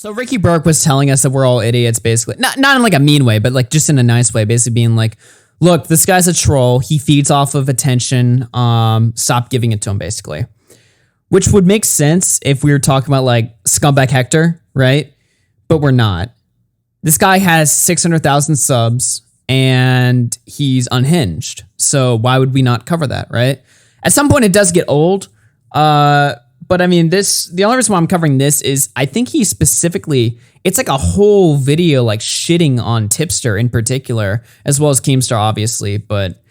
So Ricky Burke was telling us that we're all idiots, basically. Not in like a mean way, but like just in a nice way, basically being like, look, this guy's a troll. He feeds off of attention. Stop giving it to him, basically. Which would make sense if we were talking about like Scumbag Hector, right? But we're not. This guy has 600,000 subs and he's unhinged. So why would we not cover that, right? At some point it does get old. But I mean, the only reason why I'm covering this is I think he specifically, it's like a whole video like shitting on Tipster in particular, as well as KEEMSTAR obviously. But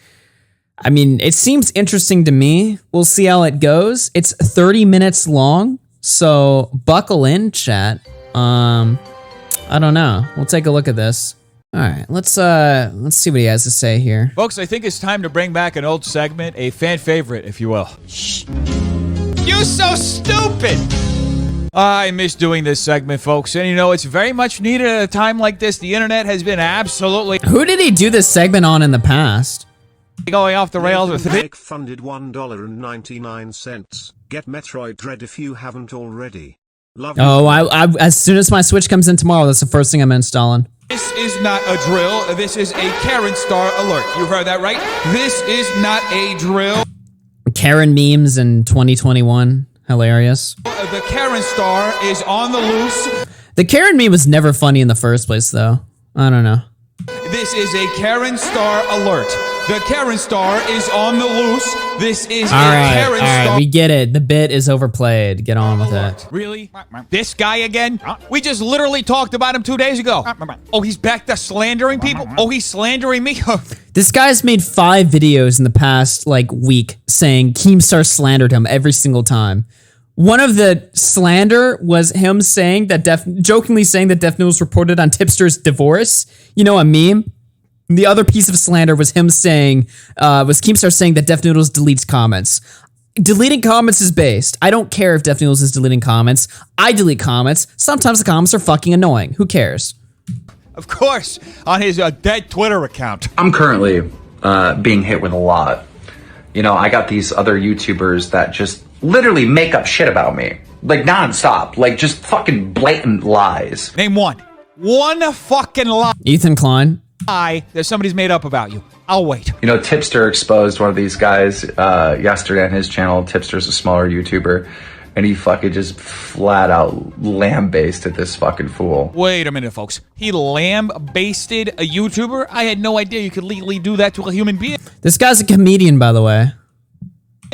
I mean, it seems interesting to me. We'll see how it goes. It's 30 minutes long, so buckle in, chat. I don't know. We'll take a look at this. All right, let's see what he has to say here. Folks, I think it's time to bring back an old segment, a fan favorite, if you will. Shh. You so stupid! I miss doing this segment, folks, and you know, it's very much needed at a time like this. The internet has been absolutely... Who did he do this segment on in the past? Going off the rails with... Nick funded $1.99. Get Metroid Dread if you haven't already. Love you. Oh, I as soon as my Switch comes in tomorrow, that's the first thing I'm installing. This is not a drill. This is a Karenstar alert. You heard that right? This is not a drill. Karen memes in 2021. Hilarious. The Karenstar is on the loose. The Karen meme was never funny in the first place, though. I don't know. This is a Karenstar alert. The Karenstar is on the loose. This is Karenstar. All right, we get it. The bit is overplayed. Get on with it. Really? This guy again? We just literally talked about him 2 days ago. Oh, he's back to slandering people? Oh, he's slandering me? This guy's made 5 videos in the past, like, week saying KEEMSTAR slandered him every single time. One of the slander was him saying that jokingly saying that Def Noodles reported on Tipster's divorce. You know, a meme. The other piece of slander was him saying, was KEEMSTAR saying that Def Noodles deletes comments. Deleting comments is based. I don't care if Def Noodles is deleting comments. I delete comments. Sometimes the comments are fucking annoying. Who cares? Of course, on his dead Twitter account. I'm currently being hit with a lot. You know, I got these other YouTubers that just literally make up shit about me. Like, nonstop. Like, just fucking blatant lies. Name one. One fucking lie. Ethan Klein. That somebody's made up about you. I'll wait. You know, Tipster exposed one of these guys yesterday on his channel. Tipster's a smaller YouTuber, and he fucking just flat out lambasted this fucking fool. Wait a minute, folks. He lambasted a YouTuber? I had no idea you could legally do that to a human being. This guy's a comedian, by the way.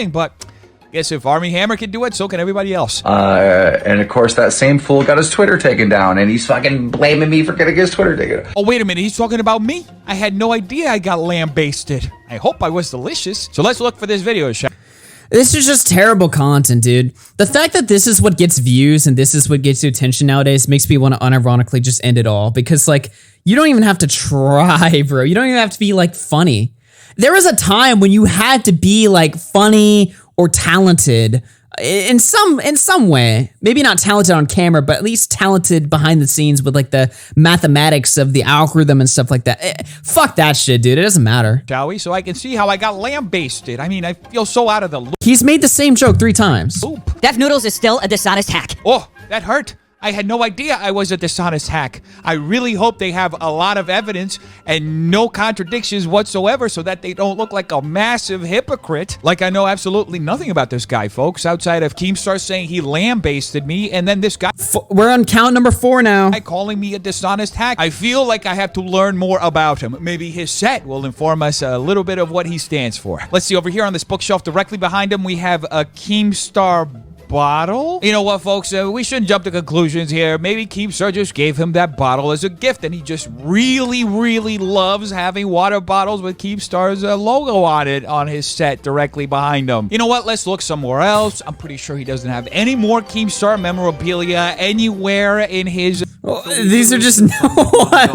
But I guess if Army Hammer can do it, so can everybody else. And of course, that same fool got his Twitter taken down, and he's fucking blaming me for getting his Twitter taken down. Oh, wait a minute. He's talking about me? I had no idea I got lambasted. I hope I was delicious. So let's look for this video, shall we? This is just terrible content, dude. The fact that this is what gets views and this is what gets you attention nowadays makes me want to unironically just end it all. Because, like, you don't even have to try, bro. You don't even have to be, like, funny. There was a time when you had to be, like, funny or talented in some way. Maybe not talented on camera, but at least talented behind the scenes with, like, the mathematics of the algorithm and stuff like that. Fuck that shit, dude. It doesn't matter. Shall we? So I can see how I got lambasted. I mean, I feel so out of the loop. He's made the same joke 3 times. Def Noodles is still a dishonest hack. Oh, that hurt. I had no idea I was a dishonest hack. I really hope they have a lot of evidence and no contradictions whatsoever so that they don't look like a massive hypocrite. Like I know absolutely nothing about this guy, folks, outside of KEEMSTAR saying he lambasted me and then this guy... We're on count number 4 now. ...calling me a dishonest hack. I feel like I have to learn more about him. Maybe his set will inform us a little bit of what he stands for. Let's see, over here on this bookshelf directly behind him, we have a KEEMSTAR bottle. You know what, folks? We shouldn't jump to conclusions here. Maybe KEEMSTAR just gave him that bottle as a gift, and he just really, really loves having water bottles with KEEMSTAR's logo on it on his set directly behind him. You know what? Let's look somewhere else. I'm pretty sure he doesn't have any more KEEMSTAR memorabilia anywhere in his... These are just what?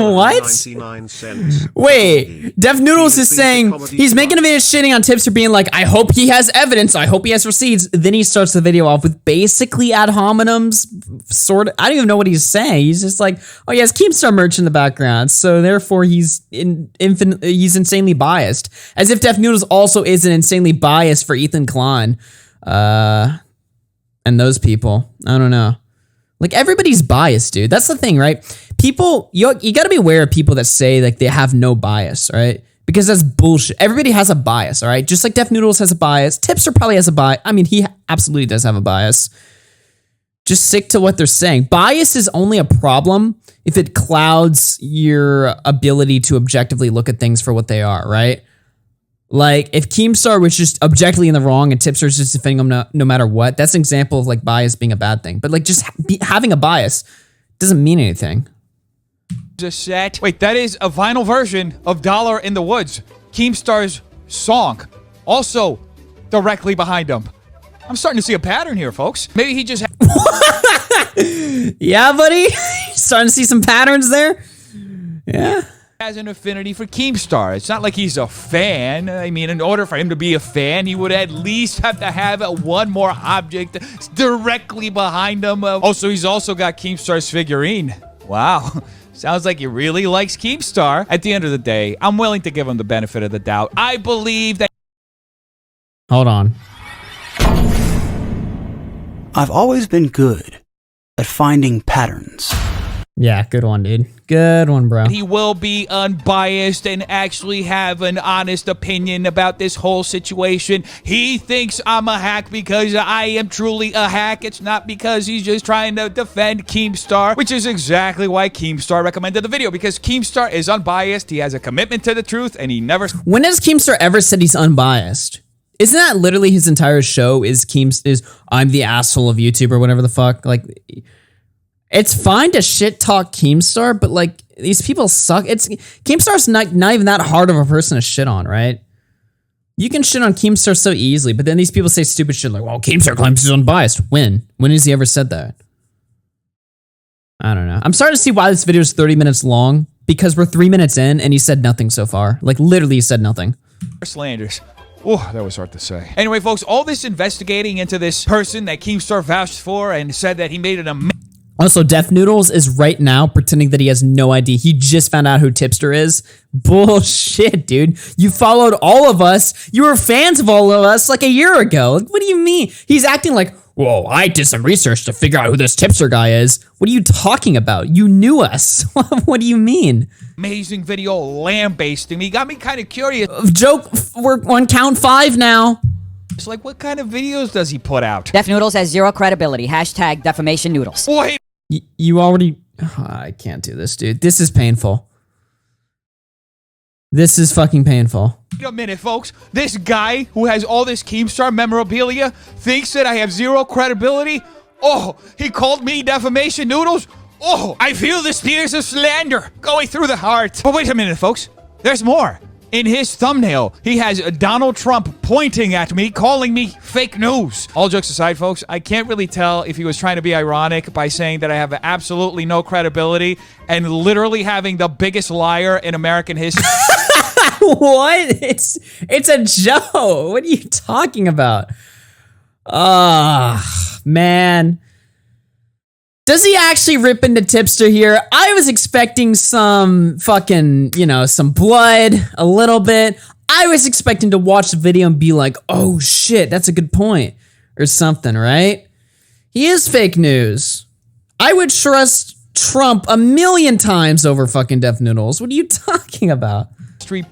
Wait, Def Noodles is saying he's making a video shitting on Tipster, being like, I hope he has evidence, I hope he has receipts. Then he starts the video off with basically ad hominems, sort of. I don't even know what he's saying. He's just like, oh, he has KEEMSTAR merch in the background, so therefore he's insanely biased, as if Def Noodles also isn't insanely biased for Ethan Klein, and those people. I don't know. Like everybody's biased, dude. That's the thing, right? People, you got to be aware of people that say like they have no bias, right? Because that's bullshit. Everybody has a bias, all right? Just like Def Noodles has a bias. Tipster probably has a bias. I mean, he absolutely does have a bias. Just stick to what they're saying. Bias is only a problem if it clouds your ability to objectively look at things for what they are, right? Like if Keemstar was just objectively in the wrong and Tipster's just defending him no matter what, that's an example of like bias being a bad thing. But like just having a bias doesn't mean anything. Set. Wait, that is a vinyl version of Dollar in the Woods, Keemstar's song. Also directly behind him. I'm starting to see a pattern here, folks. Maybe he just yeah, buddy. Starting to see some patterns there. Yeah. Has an affinity for Keemstar. It's not like he's a fan. I mean, in order for him to be a fan, he would at least have to have one more object directly behind him. Also, he's also got Keemstar's figurine. Wow. Sounds like he really likes Keemstar. At the end of the day, I'm willing to give him the benefit of the doubt. I believe that... Hold on. I've always been good at finding patterns. Yeah, good one, dude. Good one, bro. He will be unbiased and actually have an honest opinion about this whole situation. He thinks I'm a hack because I am truly a hack. It's not because he's just trying to defend Keemstar, which is exactly why Keemstar recommended the video, because Keemstar is unbiased. He has a commitment to the truth, and he never... When has Keemstar ever said he's unbiased? Isn't that literally his entire show is I'm the asshole of YouTube or whatever the fuck? Like... It's fine to shit talk Keemstar, but like these people suck. Keemstar's not even that hard of a person to shit on, right? You can shit on Keemstar so easily, but then these people say stupid shit like, well, Keemstar claims he's unbiased. When? When has he ever said that? I don't know. I'm starting to see why this video is 30 minutes long, because we're 3 minutes in and he said nothing so far. Like literally he said nothing. Slanders. Oh, that was hard to say. Anyway, folks, all this investigating into this person that Keemstar vouched for and said that he made an amazing... Also, Def Noodles is right now pretending that he has no idea. He just found out who Tipster is. Bullshit, dude. You followed all of us. You were fans of all of us like a year ago. Like, what do you mean? He's acting like, whoa, I did some research to figure out who this Tipster guy is. What are you talking about? You knew us. What do you mean? Amazing video lambasting me. Got me kind of curious. Joke, we're on count 5 now. It's like, what kind of videos does he put out? Def Noodles has zero credibility. Hashtag defamation noodles. Boy, you already... I can't do this, dude. This is painful. This is fucking painful. wait a minute, folks. This guy who has all this Keemstar memorabilia thinks that I have zero credibility? Oh, he called me defamation noodles? Oh, I feel the spears of slander going through the heart. But wait a minute, folks. There's more. In his thumbnail, he has Donald Trump pointing at me, calling me fake news. All jokes aside, folks, I can't really tell if he was trying to be ironic by saying that I have absolutely no credibility and literally having the biggest liar in American history. What? It's a joke. What are you talking about? Man. Does he actually rip into Tipster here? I was expecting some fucking, some blood, a little bit. I was expecting to watch the video and be like, oh shit, that's a good point. Or something, right? He is fake news. I would trust Trump 1,000,000 times over fucking Def Noodles. What are you talking about?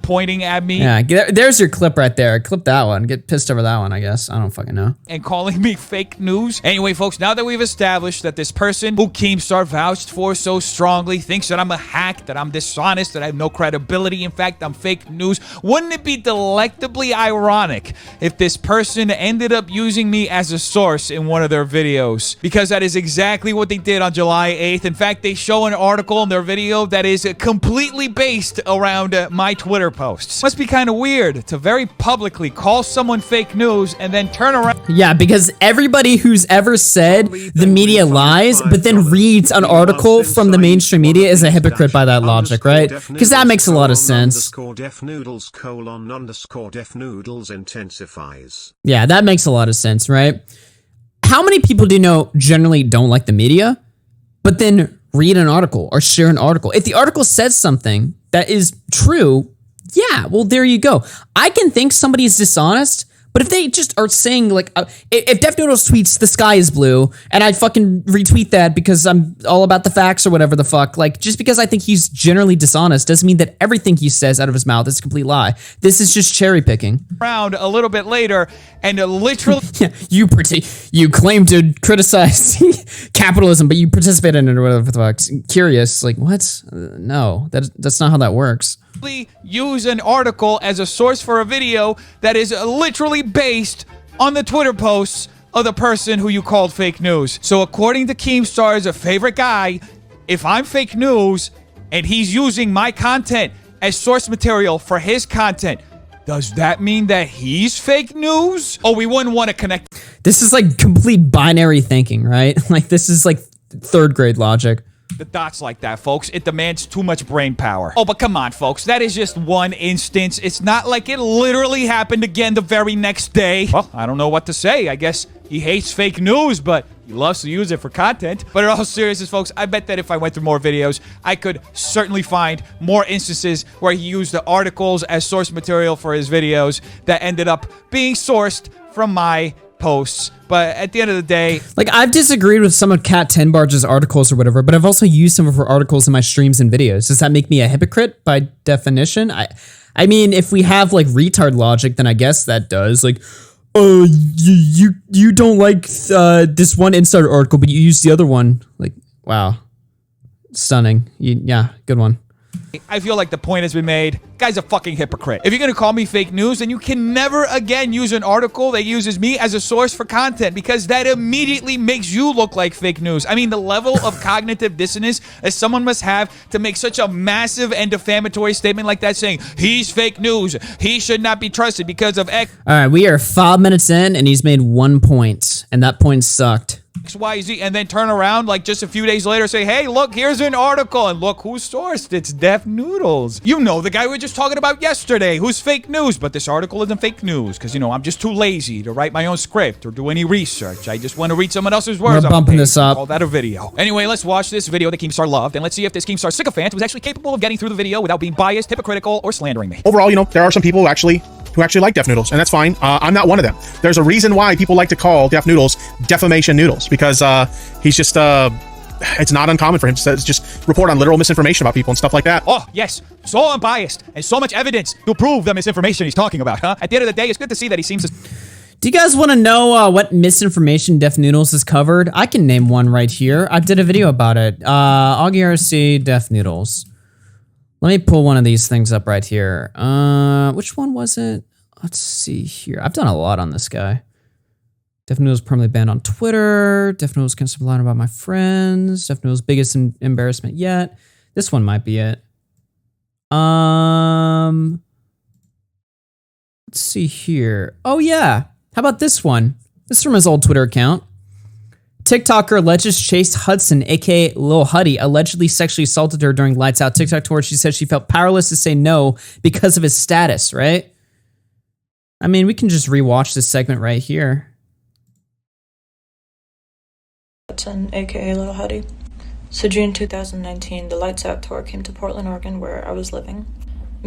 Pointing at me. Yeah, there's your clip right there. Clip that one. Get pissed over that one, I guess. I don't fucking know. And calling me fake news. Anyway, folks, now that we've established that this person who Keemstar vouched for so strongly thinks that I'm a hack, that I'm dishonest, that I have no credibility, in fact, I'm fake news, wouldn't it be delectably ironic if this person ended up using me as a source in one of their videos? Because that is exactly what they did on July 8th. In fact, they show an article in their video that is completely based around my Twitter posts. Must be kind of weird to very publicly call someone fake news and then turn around. Yeah, because everybody who's ever said the media lies, but then reads an article from the mainstream media is a hypocrite by that logic, right? Because that makes a lot of sense. Def Noodles Def Noodles intensifies. Yeah, that makes a lot of sense, right? How many people do you know generally don't like the media, but then read an article or share an article? If the article says something that is true, yeah, well, there you go. I can think somebody's dishonest, But if they just are saying, like, if Def Noodles tweets the sky is blue, and I fucking retweet that because I'm all about the facts or whatever the fuck, like, just because I think he's generally dishonest doesn't mean that everything he says out of his mouth is a complete lie. This is just cherry picking. Around a little bit later, and literally... Yeah, you claim to criticize capitalism, but you participate in it or whatever the fuck. Curious, like, what? No, that's not how that works. Use an article as a source for a video that is literally based on the Twitter posts of the person who you called fake news. So according to KEEMSTAR's favorite guy, if I'm fake news and he's using my content as source material for his content, does that mean that he's fake news? Oh, we wouldn't want to connect. This is like complete binary thinking, right? Like, this is like third grade logic. The dots like that, folks. It demands too much brain power. Oh, but come on, folks. That is just one instance. It's not like it literally happened again the very next day. Well, I don't know what to say. I guess he hates fake news, but he loves to use it for content. But in all seriousness, folks, I bet that if I went through more videos, I could certainly find more instances where he used the articles as source material for his videos that ended up being sourced from my posts. But at the end of the day, like, I've disagreed with some of Kat Tenbarge's articles or whatever, but I've also used some of her articles in my streams and videos. Does that make me a hypocrite by definition? I mean, if we have like retard logic, then I guess that does. Like, oh, you don't like this one Instar article, but you use the other one. Like, wow, stunning. Yeah, good one. I feel like the point has been made. Guy's a fucking hypocrite. If you're gonna call me fake news, then you can never again use an article that uses me as a source for content, because that immediately makes you look like fake news. I mean, the level of cognitive dissonance that someone must have to make such a massive and defamatory statement like that, saying he's fake news, he should not be trusted because of X. All right, we are 5 minutes in, and he's made 1 point, and that point sucked. XYZ, and then turn around like just a few days later, say, hey, look, here's an article, and look who's sourced. It's Def Noodles. You know, the guy we were just talking about yesterday, who's fake news, but this article isn't fake news because, you know, I'm just too lazy to write my own script or do any research. I just want to read someone else's words. We're bumping this up. Call that a video. Anyway, let's watch this video that KEEMSTAR loved, and let's see if this KEEMSTAR sycophant was actually capable of getting through the video without being biased, hypocritical, or slandering me. Overall, you know, there are some people who actually like Def Noodles, and that's fine. I'm not one of them. There's a reason why people like to call Def Noodles defamation noodles, because he's just it's not uncommon for him to just report on literal misinformation about people and stuff like that. Oh, yes. So unbiased and so much evidence to prove the misinformation he's talking about, huh? At the end of the day, it's good to see that he seems to... Do you guys want to know what misinformation Def Noodles has covered? I can name one right here. I did a video about it. Augie RC Def Noodles. Let me pull one of these things up right here. Which one was it? Let's see here. I've done a lot on this guy. Def Noodles permanently banned on Twitter. Def Noodles can't stop lying about my friends. Def Noodles biggest embarrassment yet. This one might be it. Let's see here. Oh yeah. How about this one? This is from his old Twitter account. TikToker alleges Chase Hudson, aka Lil Huddy, allegedly sexually assaulted her during Lights Out TikTok tour. She said she felt powerless to say no because of his status, right? I mean, we can just rewatch this segment right here. Hudson, aka Lil Huddy. So June 2019, the Lights Out tour came to Portland, Oregon, where I was living.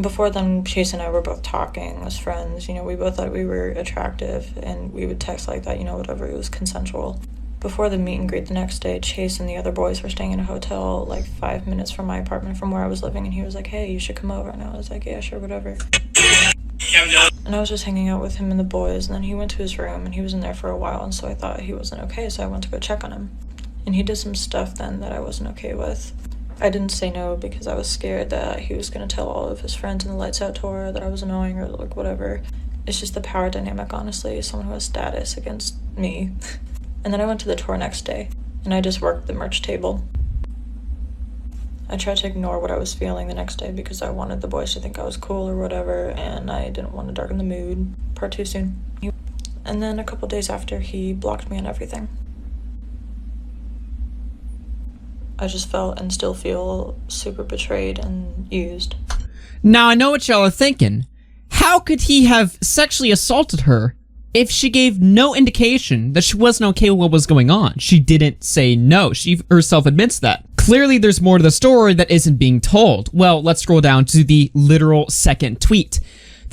Before then, Chase and I were both talking as friends. You know, we both thought we were attractive, and we would text like that, you know, whatever, it was consensual. Before the meet and greet the next day, Chase and the other boys were staying in a hotel like 5 minutes from my apartment from where I was living, and he was like, hey, you should come over. And I was like, yeah, sure, whatever. And I was just hanging out with him and the boys, and then he went to his room, and he was in there for a while, and so I thought he wasn't okay, so I went to go check on him. And he did some stuff then that I wasn't okay with. I didn't say no because I was scared that he was going to tell all of his friends in the Lights Out tour that I was annoying or like whatever. It's just the power dynamic, honestly, someone who has status against me. And then I went to the tour next day, and I just worked the merch table. I tried to ignore what I was feeling the next day because I wanted the boys to think I was cool or whatever, and I didn't want to darken the mood far too soon. And then a couple days after, he blocked me on everything. I just felt and still feel super betrayed and used. Now I know what y'all are thinking. How could he have sexually assaulted her if she gave no indication that she wasn't okay with what was going on? She didn't say no. She herself admits that. Clearly there's more to the story that isn't being told. Well, let's scroll down to the literal second tweet.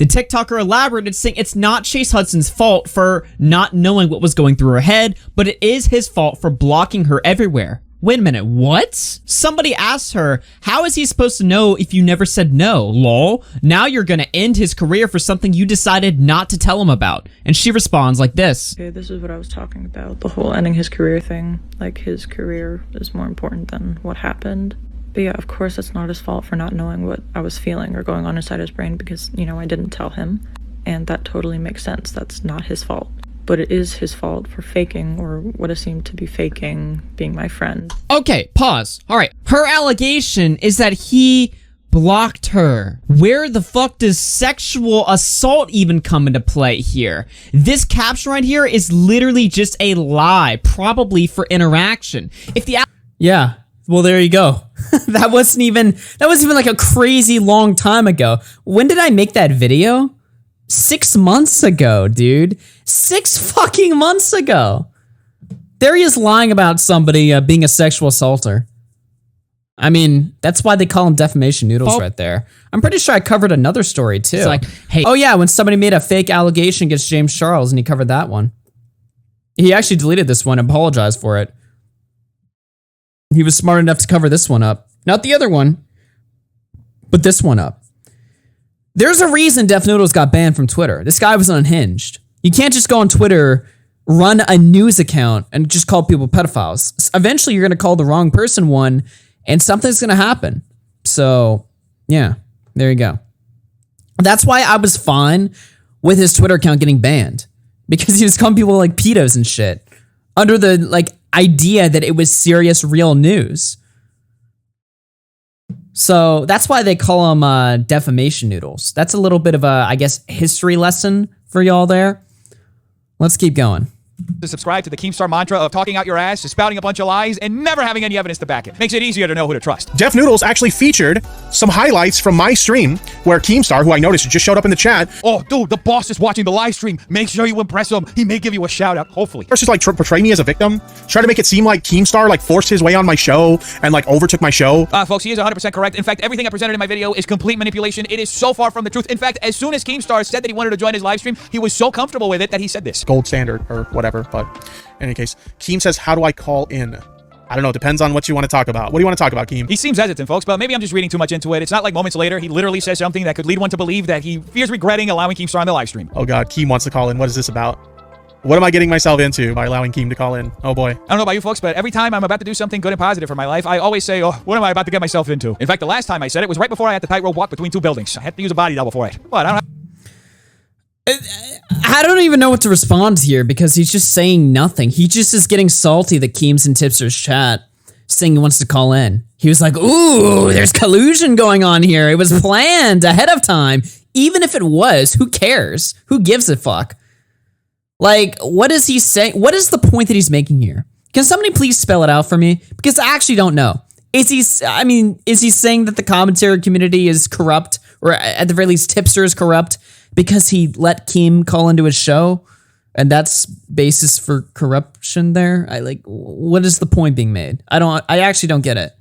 The TikToker elaborated, saying it's not Chase Hudson's fault for not knowing what was going through her head, but it is his fault for blocking her everywhere. Wait a minute, what? Somebody asked her, how is he supposed to know if you never said no, lol? Now you're gonna end his career for something you decided not to tell him about. And she responds like this. Okay, this is what I was talking about. The whole ending his career thing. Like, his career is more important than what happened. But yeah, of course it's not his fault for not knowing what I was feeling or going on inside his brain because, you know, I didn't tell him. And that totally makes sense. That's not his fault. But it is his fault for faking, or what it seemed to be faking, being my friend. Okay, pause. All right. Her allegation is that he blocked her. Where the fuck does sexual assault even come into play here? This caption right here is literally just a lie, probably for interaction. If the Yeah. Well, there you go. That wasn't even like a crazy long time ago. When did I make that video? 6 months ago, dude. 6 fucking months ago. There he is lying about somebody being a sexual assaulter. I mean, that's why they call him defamation noodles right there. I'm pretty sure I covered another story too. It's like, hey. Oh yeah, when somebody made a fake allegation against James Charles and he covered that one. He actually deleted this one and apologized for it. He was smart enough to cover this one up. Not the other one, but this one up. There's a reason Def Noodles got banned from Twitter. This guy was unhinged. You can't just go on Twitter, run a news account, and just call people pedophiles. Eventually, you're going to call the wrong person one, and something's going to happen. So, yeah, there you go. That's why I was fine with his Twitter account getting banned. Because he was calling people like pedos and shit. Under the, like, idea that it was serious, real news. So that's why they call them defamation noodles. That's a little bit of a, I guess, history lesson for y'all there. Let's keep going. To subscribe to the KEEMSTAR mantra of talking out your ass, spouting a bunch of lies, and never having any evidence to back it. Makes it easier to know who to trust. Def Noodles actually featured some highlights from my stream where KEEMSTAR, who I noticed just showed up in the chat. Oh, dude, the boss is watching the live stream. Make sure you impress him. He may give you a shout out, hopefully. Versus like portray me as a victim, try to make it seem like KEEMSTAR like forced his way on my show and like overtook my show. Folks, he is 100% correct. In fact, everything I presented in my video is complete manipulation. It is so far from the truth. In fact, as soon as KEEMSTAR said that he wanted to join his live stream, he was so comfortable with it that he said this. Gold standard or whatever, but in any case, Keem says, how do I call in? I don't know. Depends on what you want to talk about. What do you want to talk about, Keem? He seems hesitant, folks, but maybe I'm just reading too much into it. It's not like moments later, he literally says something that could lead one to believe that he fears regretting allowing KEEMSTAR on the live stream. Oh God, Keem wants to call in. What is this about? What am I getting myself into by allowing Keem to call in? Oh boy. I don't know about you folks, but every time I'm about to do something good and positive for my life, I always say, oh, what am I about to get myself into? In fact, the last time I said it was right before I had the tightrope walk between two buildings. I had to use a body double for it. What? I don't even know what to respond here because he's just saying nothing. He just is getting salty that Keems and Tipster's chat saying he wants to call in. He was like, ooh, there's collusion going on here. It was planned ahead of time. Even if it was, who cares? Who gives a fuck? Like, what is he saying? What is the point that he's making here? Can somebody please spell it out for me? Because I actually don't know. Is he saying that the commentary community is corrupt? Or at the very least, Tipster is corrupt? Because he let Keem call into his show, and that's basis for corruption there. What is the point being made? I actually don't get it.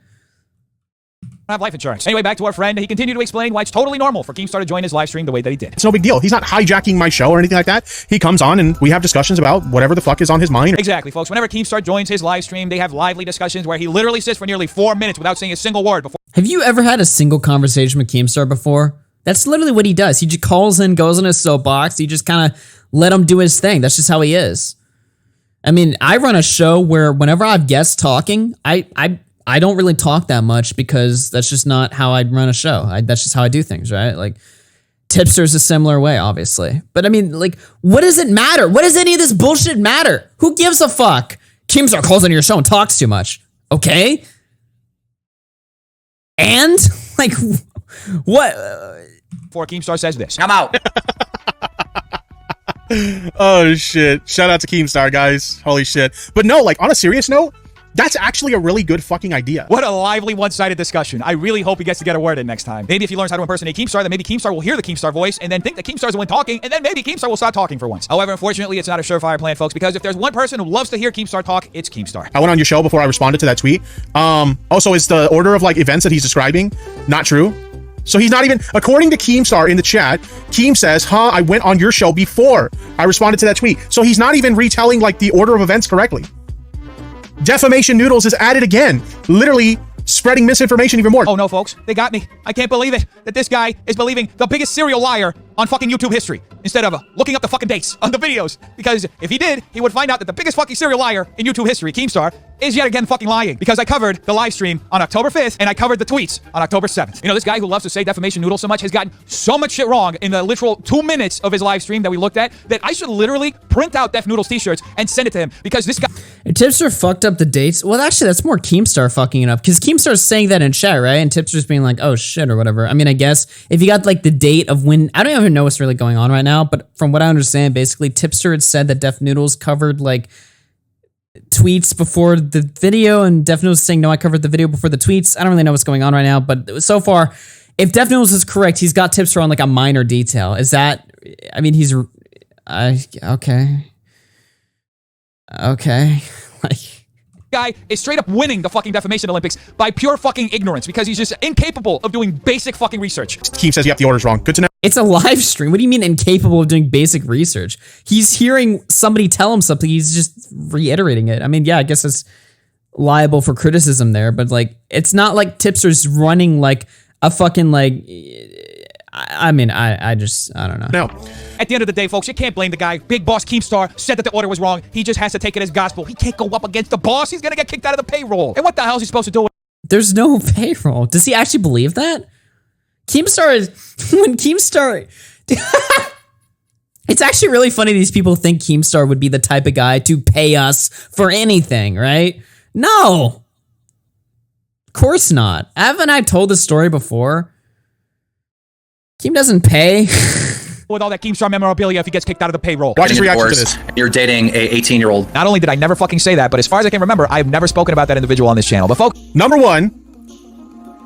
Have life insurance. Anyway, back to our friend. He continued to explain why it's totally normal for KEEMSTAR to join his live stream the way that he did. It's no big deal. He's not hijacking my show or anything like that. He comes on and we have discussions about whatever the fuck is on his mind. Exactly, folks. Whenever KEEMSTAR joins his live stream, they have lively discussions where he literally sits for nearly 4 minutes without saying a single word before. Have you ever had a single conversation with KEEMSTAR before? That's literally what he does. He just calls in, goes in his soapbox. You just kind of let him do his thing. That's just how he is. I mean, I run a show where whenever I have guests talking, I don't really talk that much because that's just not how I run a show. That's just how I do things, right? Like, Tipster's a similar way, obviously. But I mean, like, what does it matter? What does any of this bullshit matter? Who gives a fuck? KEEMSTAR calls into your show and talks too much. Okay? And? Like, what? Before KEEMSTAR says this. I'm out. Oh, shit. Shout out to KEEMSTAR, guys. Holy shit. But no, like, on a serious note, that's actually a really good fucking idea. What a lively one-sided discussion. I really hope he gets to get a word in next time. Maybe if he learns how to impersonate KEEMSTAR, then maybe KEEMSTAR will hear the KEEMSTAR voice and then think that KEEMSTAR's the one talking, and then maybe KEEMSTAR will stop talking for once. However, unfortunately, it's not a surefire plan, folks, because if there's one person who loves to hear KEEMSTAR talk, it's KEEMSTAR. I went on your show before I responded to that tweet. Also, is the order of like events that he's describing not true? So he's not even, according to KEEMSTAR in the chat, Keem says, I went on your show before I responded to that tweet. So he's not even retelling like the order of events correctly. Defamation Noodles is at it again, literally spreading misinformation even more. Oh no, folks, they got me. I can't believe it that this guy is believing the biggest serial liar on fucking YouTube history instead of looking up the fucking dates on the videos. Because if he did, he would find out that the biggest fucking serial liar in YouTube history, KEEMSTAR, is yet again fucking lying. Because I covered the live stream on October 5th and I covered the tweets on October 7th. You know, this guy who loves to say Defamation Noodles so much has gotten so much shit wrong in the literal 2 minutes of his live stream that we looked at that I should literally print out Def Noodles t-shirts and send it to him because this guy... Tipster fucked up the dates. Well, actually, that's more KEEMSTAR fucking it up because KEEMSTAR's saying that in chat, right? And Tipster's being like, oh shit, or whatever. I mean, I guess if you got like the date of when, I don't even know what's really going on right now, but from what I understand, basically, Tipster had said that Def Noodles covered like tweets before the video, and Def Noodles saying, no, I covered the video before the tweets. I don't really know what's going on right now, but so far, if Def Noodles is correct, he's got Tipster on like a minor detail. Is that, I mean, he's, okay. Okay. Like, guy is straight up winning the fucking defamation Olympics by pure fucking ignorance because he's just incapable of doing basic fucking research. Keem says, yep, the order's wrong. Good to know. it's a live stream. What do you mean incapable of doing basic research? He's hearing somebody tell him something. He's just reiterating it. I mean, yeah, I guess it's liable for criticism there, but like, it's not like Tipster's running like a fucking like, I mean, I don't know. No. At the end of the day, folks, you can't blame the guy. Big boss KEEMSTAR said that the order was wrong. He just has to take it as gospel. He can't go up against the boss. He's gonna get kicked out of the payroll. And what the hell is he supposed to do? There's no payroll. Does he actually believe that? KEEMSTAR is, when KEEMSTAR, it's actually really funny these people think KEEMSTAR would be the type of guy to pay us for anything, right? No. Of course not. Haven't I told this story before? Keem doesn't pay. With all that KEEMSTAR memorabilia if he gets kicked out of the payroll. Watch his reaction to this. You're dating a 18-year-old. Not only did I never fucking say that, but as far as I can remember, I've never spoken about that individual on this channel. But folks, number one,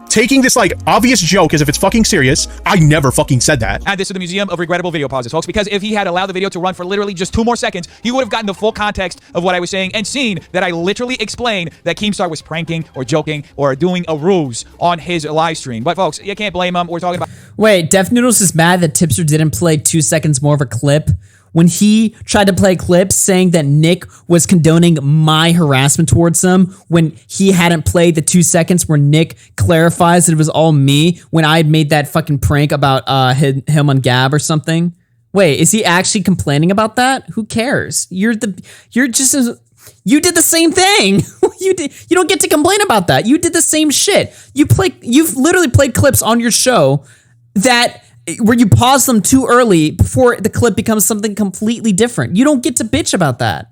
taking this like obvious joke as if it's fucking serious. I never fucking said that. Add this to the Museum of Regrettable Video Pauses, folks, because if he had allowed the video to run for literally just 2 more seconds, he would have gotten the full context of what I was saying and seen that I literally explained that KEEMSTAR was pranking or joking or doing a ruse on his live stream. But folks, you can't blame him. We're talking about... Wait, Def Noodles is mad that Tipster didn't play 2 seconds more of a clip when he tried to play clips saying that Nick was condoning my harassment towards him when he hadn't played the 2 seconds where Nick clarifies that it was all me when I had made that fucking prank about him on Gab or something. Wait, is he actually complaining about that? Who cares? You did the same thing. You don't get to complain about that. You did the same shit. You've literally played clips on your show where you pause them too early before the clip becomes something completely different. You don't get to bitch about that.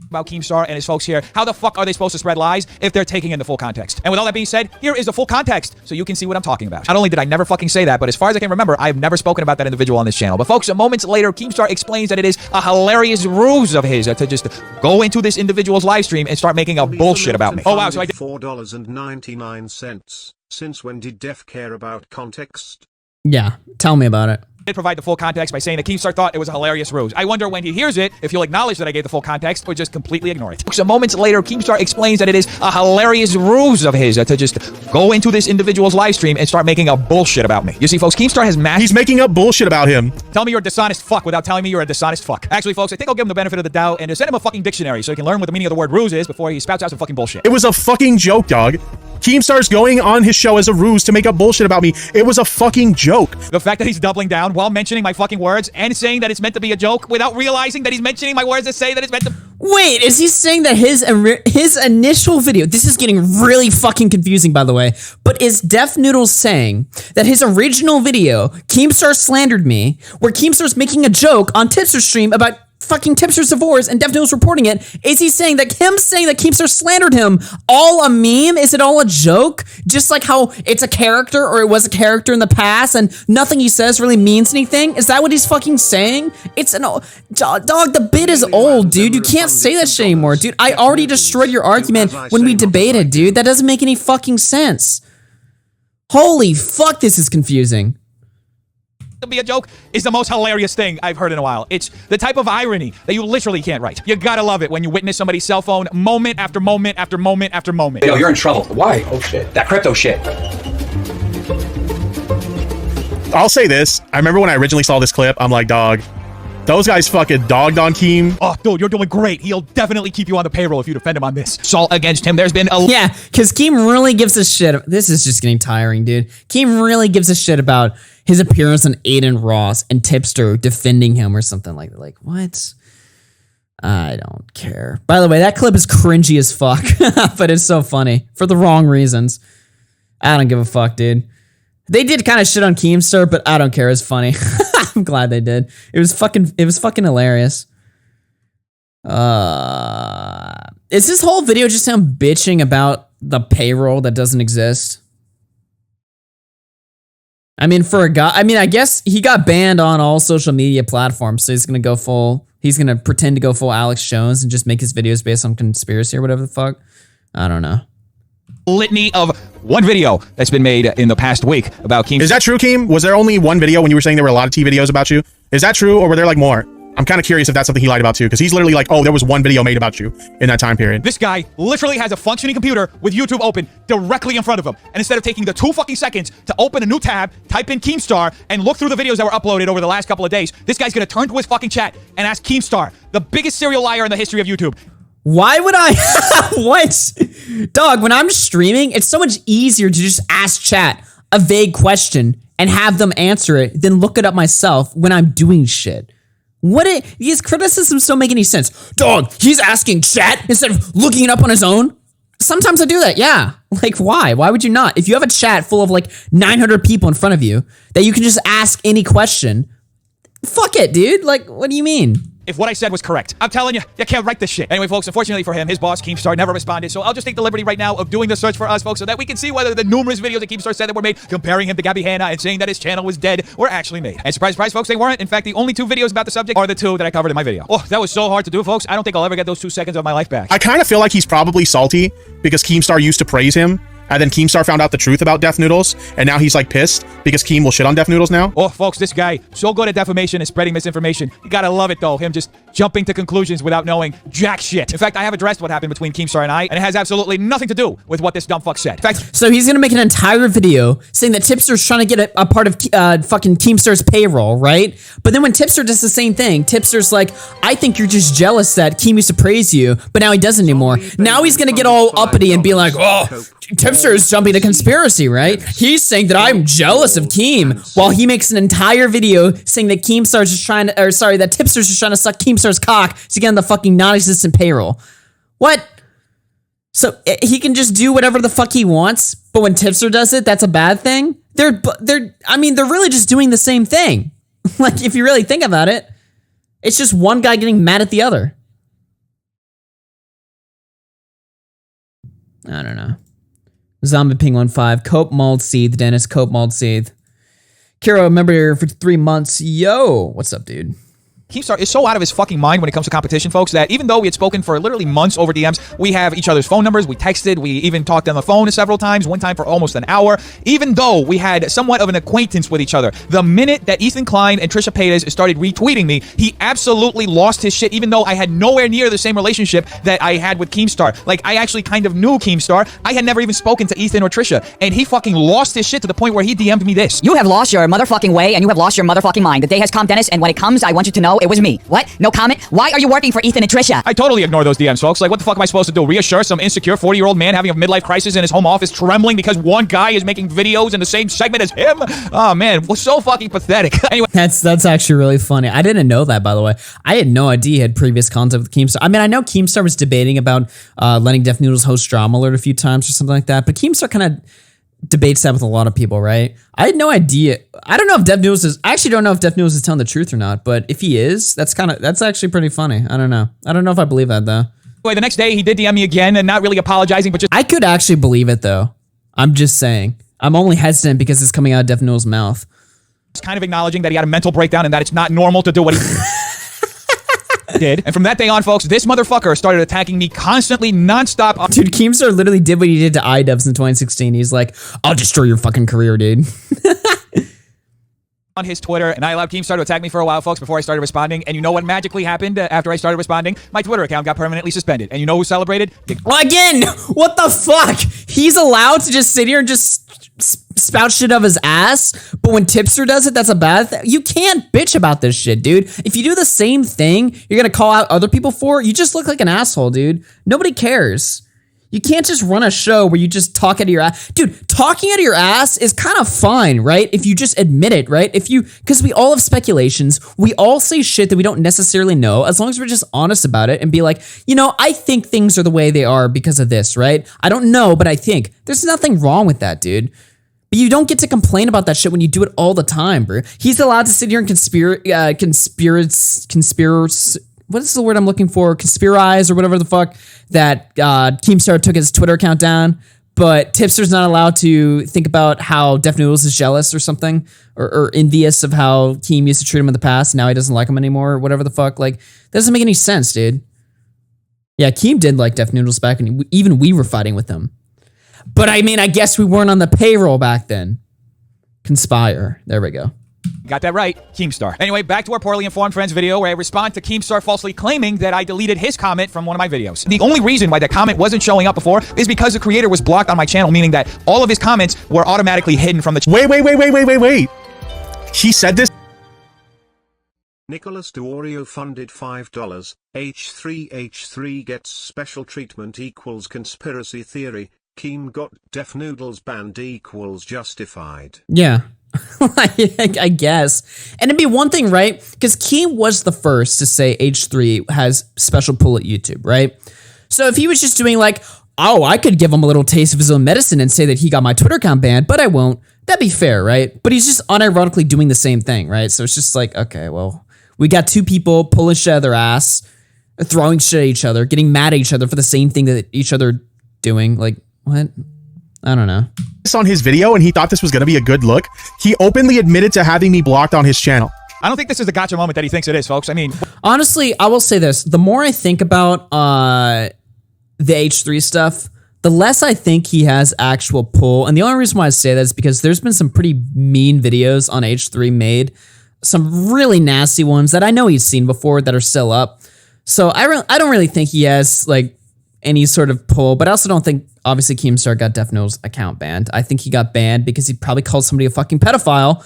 About KEEMSTAR and his folks here. How the fuck are they supposed to spread lies if they're taking in the full context? And with all that being said, here is the full context so you can see what I'm talking about. Not only did I never fucking say that, but as far as I can remember, I have never spoken about that individual on this channel. But folks, moments later, KEEMSTAR explains that it is a hilarious ruse of his to just go into this individual's live stream and start making a bullshit about me. Oh wow, so I did $4.99. Since when did Def care about context? Yeah, tell me about it. Did provide the full context by saying that KEEMSTAR thought it was a hilarious ruse. I wonder when he hears it if he'll acknowledge that I gave the full context or just completely ignore it. So moments later, KEEMSTAR explains that it is a hilarious ruse of his to just go into this individual's live stream and start making a bullshit about me. You see, folks, KEEMSTAR has mastered... He's making up bullshit about him. Tell me you're a dishonest fuck without telling me you're a dishonest fuck. Actually, folks, I think I'll give him the benefit of the doubt and send him a fucking dictionary so he can learn what the meaning of the word ruse is before he spouts out some fucking bullshit. It was a fucking joke, dog. KEEMSTAR's going on his show as a ruse to make up bullshit about me. It was a fucking joke. The fact that he's doubling down while mentioning my fucking words and saying that it's meant to be a joke without realizing that he's mentioning my words to say that it's meant to... Wait, is he saying that his initial video, this is getting really fucking confusing by the way, but is Def Noodles saying that his original video, KEEMSTAR slandered me, where KEEMSTAR's making a joke on Tipster's stream about fucking Tipster's divorce and Def Noodles reporting it, is he saying that KEEMSTAR slandered him all a meme? Is it all a joke? Just like how it's a character or it was a character in the past and nothing he says really means anything? Is that what he's fucking saying? It's an dog, the bit is old, dude. You can't say that shit anymore, dude. I already destroyed your argument when we debated, dude. That doesn't make any fucking sense. Holy fuck, this is confusing. To be a joke is the most hilarious thing I've heard in a while. It's the type of irony that you literally can't write. You gotta love it when you witness somebody's cell phone moment after moment after moment after moment. Yo, you're in trouble. Why? Oh shit. That crypto shit. I'll say this. I remember when I originally saw this clip, I'm like, dog, those guys fucking dogged on Keem. Oh, dude, you're doing great. He'll definitely keep you on the payroll if you defend him on this. Assault against him. There's been a... Yeah, because Keem really gives a shit. This is just getting tiring, dude. Keem really gives a shit about his appearance on Aiden Ross and Tipster defending him or something like that. Like, what? I don't care. By the way, that clip is cringy as fuck, but it's so funny for the wrong reasons. I don't give a fuck, dude. They did kind of shit on Keemstar, but I don't care. It's funny. I'm glad they did. It was fucking hilarious. Is this whole video just him bitching about the payroll that doesn't exist? I mean, for a guy, I mean, I guess he got banned on all social media platforms, so he's gonna pretend to go full Alex Jones and just make his videos based on conspiracy or whatever the fuck. I don't know. Litany of one video that's been made in the past week about Keem. Is that true, Keem? Was there only one video when you were saying there were a lot of T videos about you? Is that true, or were there like more? I'm kind of curious if that's something he lied about too, because he's literally like, oh, there was one video made about you in that time period. This guy literally has a functioning computer with YouTube open directly in front of him. And instead of taking the 2 fucking seconds to open a new tab, type in Keemstar, and look through the videos that were uploaded over the last couple of days, this guy's gonna turn to his fucking chat and ask Keemstar, the biggest serial liar in the history of YouTube. Why would I? What? Dog, when I'm streaming, it's so much easier to just ask chat a vague question and have them answer it than look it up myself when I'm doing shit. His criticisms don't make any sense. Dog, he's asking chat instead of looking it up on his own. Sometimes I do that, yeah. Like, why? Why would you not? If you have a chat full of like 900 people in front of you that you can just ask any question, fuck it, dude. Like, what do you mean? If what I said was correct. I'm telling you, you can't write this shit. Anyway, folks, unfortunately for him, his boss, Keemstar, never responded, so I'll just take the liberty right now of doing the search for us, folks, so that we can see whether the numerous videos that Keemstar said that were made, comparing him to Gabby Hanna and saying that his channel was dead, were actually made. And surprise, surprise, folks, they weren't. In fact, the only 2 videos about the subject are the 2 that I covered in my video. Oh, that was so hard to do, folks. I don't think I'll ever get those 2 seconds of my life back. I kind of feel like he's probably salty because Keemstar used to praise him, and then Keemstar found out the truth about Def Noodles, and now he's like pissed because Keem will shit on Def Noodles now. Oh, folks, this guy, so good at defamation and spreading misinformation. You gotta love it, though, him just jumping to conclusions without knowing jack shit. In fact, I have addressed what happened between Keemstar and I, and it has absolutely nothing to do with what this dumb fuck said. In fact, so he's gonna make an entire video saying that Tipster's trying to get a part of fucking Keemstar's payroll, right? But then when Tipster does the same thing, Tipster's like, I think you're just jealous that Keem used to praise you, but now he doesn't anymore. Now he's gonna get all uppity and be like, oh, Tipster is jumping to conspiracy, right? He's saying that I'm jealous of Keem, while he makes an entire video saying that Keemstar's just trying to, or sorry, that Tipster's just trying to suck Keemstar's cock to get on the fucking non-existent payroll. What? So he can just do whatever the fuck he wants, but when Tipster does it, that's a bad thing? I mean, they're really just doing the same thing. Like, if you really think about it, it's just one guy getting mad at the other. I don't know. Zombie Ping 15, Cope Mold Seed, Dennis, Cope Mold Seed. Kiro, member for 3 months. Yo, what's up, dude? Keemstar is so out of his fucking mind when it comes to competition, folks, that even though we had spoken for literally months over DMs, we have each other's phone numbers, we texted, we even talked on the phone several times, one time for almost an hour, even though we had somewhat of an acquaintance with each other. The minute that Ethan Klein and Trisha Paytas started retweeting me, he absolutely lost his shit, even though I had nowhere near the same relationship that I had with Keemstar. Like, I actually kind of knew Keemstar. I had never even spoken to Ethan or Trisha, and he fucking lost his shit to the point where he DM'd me this. You have lost your motherfucking way, and you have lost your motherfucking mind. The day has come, Dennis, and when it comes, I want you to know it was me. What? No comment? Why are you working for Ethan and Trisha? I totally ignore those DMs, folks. Like, what the fuck am I supposed to do? Reassure some insecure 40-year-old man having a midlife crisis in his home office trembling because one guy is making videos in the same segment as him? Oh, man. Well, so fucking pathetic. Anyway. That's actually really funny. I didn't know that, by the way. I had no idea he had previous contact with Keemstar. I mean, I know Keemstar was debating about letting Def Noodles host Drama Alert a few times or something like that, but Keemstar kind of debates that with a lot of people, right? I had no idea. I don't know if Def Noodles is, I actually don't know if Def Noodles is telling the truth or not, but if he is, that's actually pretty funny. I don't know. I don't know if I believe that, though. Anyway, the next day he did DM me again and not really apologizing, but just... I could actually believe it, though. I'm just saying. I'm only hesitant because it's coming out of Def Noodles' mouth. Just kind of acknowledging that he had a mental breakdown and that it's not normal to do what he... did. And from that day on, folks, this motherfucker started attacking me constantly, nonstop. Dude, Keemstar literally did what he did to iDubbbz in 2016. He's like, I'll destroy your fucking career, dude. on his Twitter, and I allowed KEEMSTAR to attack me for a while, folks, before I started responding. And you know what magically happened after I started responding? My Twitter account got permanently suspended. And you know who celebrated? Well, again, what the fuck? He's allowed to just sit here and just spout shit of his ass, but when Tipster does it, that's a bad thing. You can't bitch about this shit, dude. If you do the same thing, you're gonna call out other people for it. You just look like an asshole, dude. Nobody cares. You can't just run a show where you just talk out of your ass. Dude, talking out of your ass is kind of fine, right? If you just admit it, right? Because we all have speculations. We all say shit that we don't necessarily know, as long as we're just honest about it and be like, you know, I think things are the way they are because of this, right? I don't know, but I think. There's nothing wrong with that, dude. But you don't get to complain about that shit when you do it all the time, bro. He's allowed to sit here and what is the word I'm looking for? Conspirize or whatever the fuck that KEEMSTAR took his Twitter account down, but Tipster's not allowed to think about how Def Noodles is jealous or something, or envious of how Keem used to treat him in the past. Now he doesn't like him anymore, or whatever the fuck. Like, that doesn't make any sense, dude. Yeah, Keem did like Def Noodles back, and even we were fighting with him. But I mean, I guess we weren't on the payroll back then. Conspire. There we go. Got that right, KEEMSTAR. Anyway, back to our poorly informed friends video where I respond to KEEMSTAR falsely claiming that I deleted his comment from one of my videos. The only reason why that comment wasn't showing up before is because the creator was blocked on my channel, meaning that all of his comments were automatically hidden from the Wait. He said this? Nicholas Duorio funded $5. H3H3 gets special treatment equals conspiracy theory. Keem got Def Noodles banned equals justified. Yeah. I guess. And it'd be one thing, right? Because Keem was the first to say H3 has special pull at YouTube, right? So if he was just doing like, oh, I could give him a little taste of his own medicine and say that he got my Twitter account banned, but I won't. That'd be fair, right? But he's just unironically doing the same thing, right? So it's just like, okay, well, we got two people pulling shit out of their ass, throwing shit at each other, getting mad at each other for the same thing that each other doing. Like, what? I don't know. On his video, and he thought this was going to be a good look. He openly admitted to having me blocked on his channel. I don't think this is the gotcha moment that he thinks it is, folks. I mean, honestly, I will say this. The more I think about the H3 stuff, the less I think he has actual pull. And the only reason why I say that is because there's been some pretty mean videos on H3 made. Some really nasty ones that I know he's seen before that are still up. So I don't really think he has like any sort of pull, but I also don't think, obviously, KEEMSTAR got Def Noodles' account banned. I think he got banned because he probably called somebody a fucking pedophile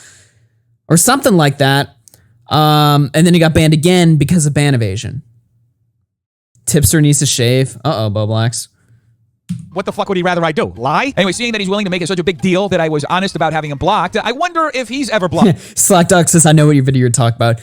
or something like that. And then he got banned again because of ban evasion. Tipster needs to shave. Uh-oh, Boblax. What the fuck would he rather I do? Lie? Anyway, seeing that he's willing to make it such a big deal that I was honest about having him blocked, I wonder if he's ever blocked. Slackdog says, I know what your video you're talking about.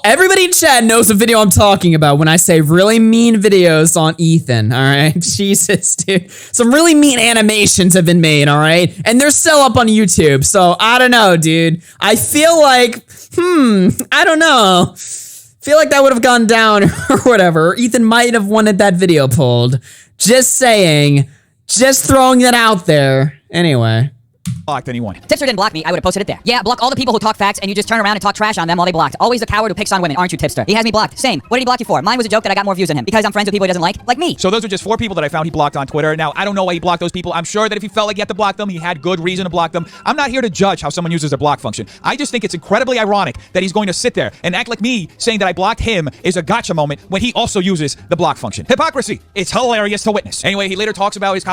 Everybody in chat knows the video I'm talking about when I say really mean videos on Ethan, all right? Jesus, dude. Some really mean animations have been made, all right? And they're still up on YouTube, so I don't know, dude. I feel like, I don't know. Feel like that would have gone down or whatever. Ethan might have wanted that video pulled. Just saying. Just throwing that out there. Anyway. Blocked anyone. Tipster didn't block me, I would have posted it there. Yeah, block all the people who talk facts and you just turn around and talk trash on them while they blocked. Always the coward who picks on women, aren't you, Tipster? He has me blocked. Same. What did he block you for? Mine was a joke that I got more views than him. Because I'm friends with people he doesn't like me. So those are just 4 people that I found he blocked on Twitter. Now, I don't know why he blocked those people. I'm sure that if he felt like he had to block them, he had good reason to block them. I'm not here to judge how someone uses their block function. I just think it's incredibly ironic that he's going to sit there and act like me saying that I blocked him is a gotcha moment when he also uses the block function. Hypocrisy. It's hilarious to witness. Anyway, he later talks about his...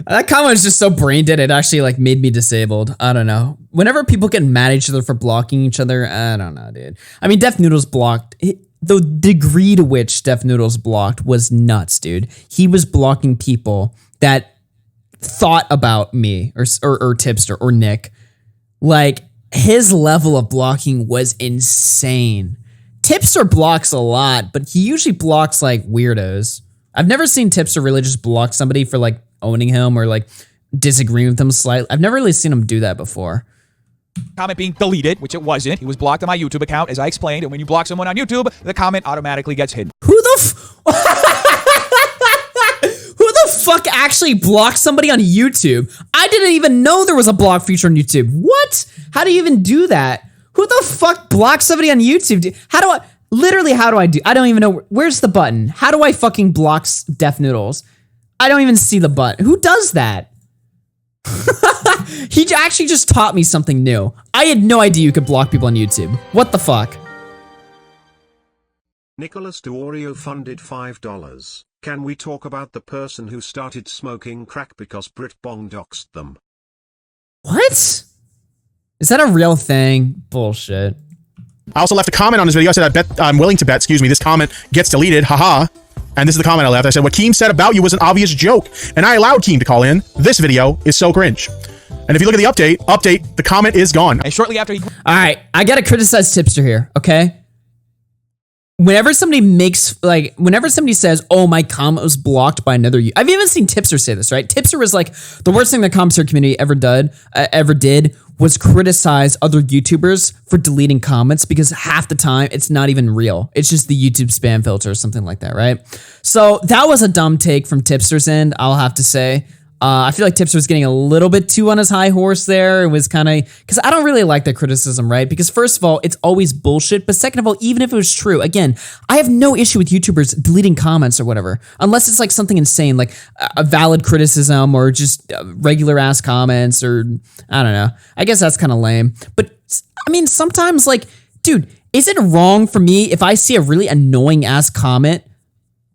That comment was just so brain dead, it actually like made me disabled. I don't know. Whenever people get mad at each other for blocking each other, I don't know, dude. I mean, Def Noodles blocked. The degree to which Def Noodles blocked was nuts, dude. He was blocking people that thought about me or Tipster or Nick. Like, his level of blocking was insane. Tipster blocks a lot, but he usually blocks like weirdos. I've never seen Tipster really just block somebody for like owning him or like disagreeing with him slightly. I've never really seen him do that before. Comment being deleted, which it wasn't. He was blocked on my YouTube account, as I explained. And when you block someone on YouTube, the comment automatically gets hidden. Who the fuck actually blocked somebody on YouTube? I didn't even know there was a block feature on YouTube. What? How do you even do that? Who the fuck blocks somebody on YouTube? How do I do? I don't even know. Where's the button? How do I fucking block Def Noodles? I don't even see the button. Who does that? He actually just taught me something new. I had no idea you could block people on YouTube. What the fuck? Nicholas Duorio funded $5. Can we talk about the person who started smoking crack because Brit Bong doxed them? What? Is that a real thing? Bullshit. I also left a comment on this video. I said, I'm willing to bet, excuse me, this comment gets deleted, haha. And this is the comment I left. I said, what Keem said about you was an obvious joke, and I allowed Keem to call in. This video is so cringe. And if you look at the update, the comment is gone. And shortly after he... All right, I gotta criticize Tipster here, okay? Whenever somebody says, oh, my comment was blocked by another, I've even seen Tipster say this, right? Tipster was like, the worst thing the commentary community ever did was criticize other YouTubers for deleting comments because half the time it's not even real. It's just the YouTube spam filter or something like that, right? So that was a dumb take from Tipster's end, I'll have to say. I feel like Tipster was getting a little bit too on his high horse there. It was kind of, because I don't really like that criticism, right? Because first of all, it's always bullshit. But second of all, even if it was true, again, I have no issue with YouTubers deleting comments or whatever, unless it's like something insane, like a valid criticism or just regular ass comments or I don't know. I guess that's kind of lame. But I mean, sometimes like, dude, is it wrong for me if I see a really annoying ass comment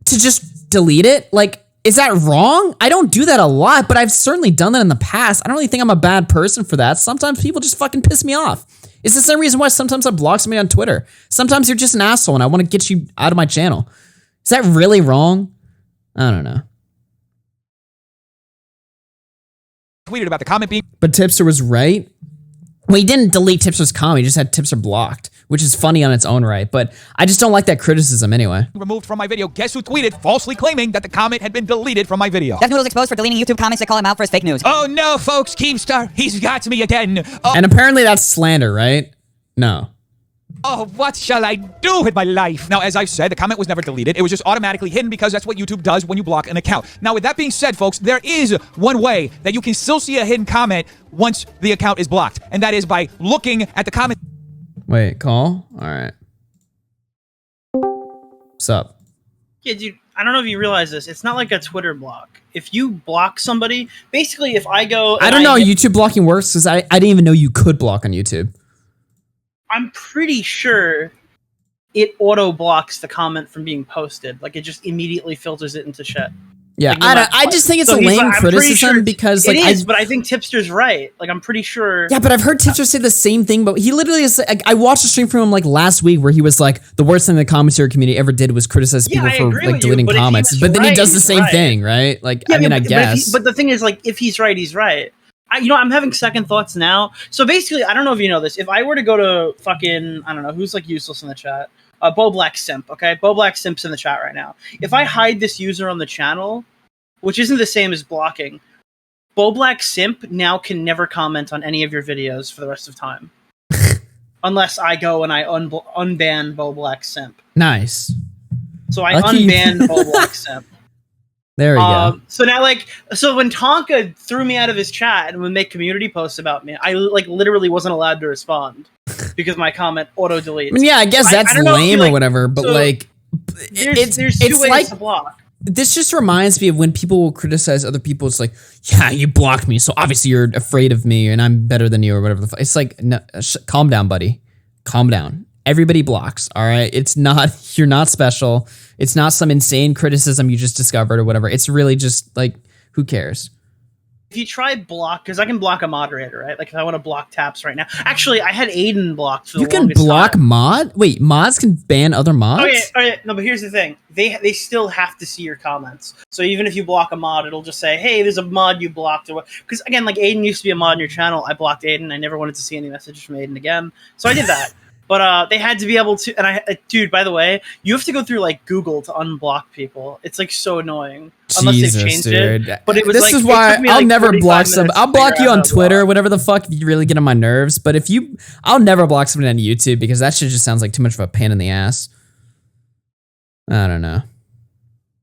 to just delete it? Like, is that wrong? I don't do that a lot, but I've certainly done that in the past. I don't really think I'm a bad person for that. Sometimes people just fucking piss me off. It's the same reason why sometimes I block somebody on Twitter. Sometimes you're just an asshole and I want to get you out of my channel. Is that really wrong? I don't know. Tweeted about the comment being... But Tipster was right. Well, he didn't delete Tipster's comment. He just had Tipster blocked, which is funny on its own right. But I just don't like that criticism anyway. Removed from my video. Guess who tweeted falsely claiming that the comment had been deleted from my video? Def Noodles exposed for deleting YouTube comments that call him out for his fake news. Oh no, folks. Keemstar, he's got me again. Oh. And apparently that's slander, right? No. Oh, what shall I do with my life? Now, as I've said, the comment was never deleted. It was just automatically hidden because that's what YouTube does when you block an account. Now, with that being said, folks, there is one way that you can still see a hidden comment once the account is blocked, and that is by looking at the comment. Wait, call? All right. What's up? Yeah, dude, I don't know if you realize this. It's not like a Twitter block. If you block somebody, basically if I go... I don't know how YouTube blocking works because I didn't even know you could block on YouTube. I'm pretty sure it auto blocks the comment from being posted. Like it just immediately filters it into chat. Yeah, Like, I just think it's a lame criticism because like it is, but I think Tipster's right. Like I'm pretty sure. Yeah, but I've heard Tipster say the same thing. But he literally is. Like, I watched a stream from him like last week where he was like, the worst thing the commentary community ever did was criticize people for like deleting comments. But then he does the same thing, right? Like I mean, I guess. But the thing is, like, if he's right, he's right. I'm having second thoughts now. So basically, I don't know if you know this. If I were to go to fucking, I don't know, who's like useless in the chat? Bo Black Simp, okay? Bo Black Simp's in the chat right now. If I hide this user on the channel, which isn't the same as blocking, Bo Black Simp now can never comment on any of your videos for the rest of time. Unless I go and I unban Bo Black Simp. Nice. So I unbanned Bo Black Simp. There we go. So now, so when Tonka threw me out of his chat and would make community posts about me, I literally wasn't allowed to respond because my comment auto deletes. I mean, yeah, I guess that's lame or whatever, but so there's two ways to block. This just reminds me of when people will criticize other people. It's like, yeah, you blocked me, so obviously you're afraid of me, and I'm better than you, or whatever. It's like, no, calm down, buddy. Calm down. Everybody blocks, all right? It's not, you're not special. It's not some insane criticism you just discovered or whatever. It's really just like, who cares? If you try block, because I can block a moderator, right? Like if I want to block taps right now. Actually, I had Aiden blocked for the longest time. You can block mod? Wait, mods can ban other mods? Okay, no, but here's the thing. They still have to see your comments. So even if you block a mod, it'll just say, hey, there's a mod you blocked. Because again, like Aiden used to be a mod in your channel. I blocked Aiden. I never wanted to see any messages from Aiden again. So I did that. But they had to be able to, and dude, by the way, you have to go through like Google to unblock people. It's like so annoying. Unless they've changed it. But it was this is why I'll never block somebody. I'll block you on Twitter or whatever the fuck if you really get on my nerves. But I'll never block somebody on YouTube because that shit just sounds like too much of a pain in the ass. I don't know.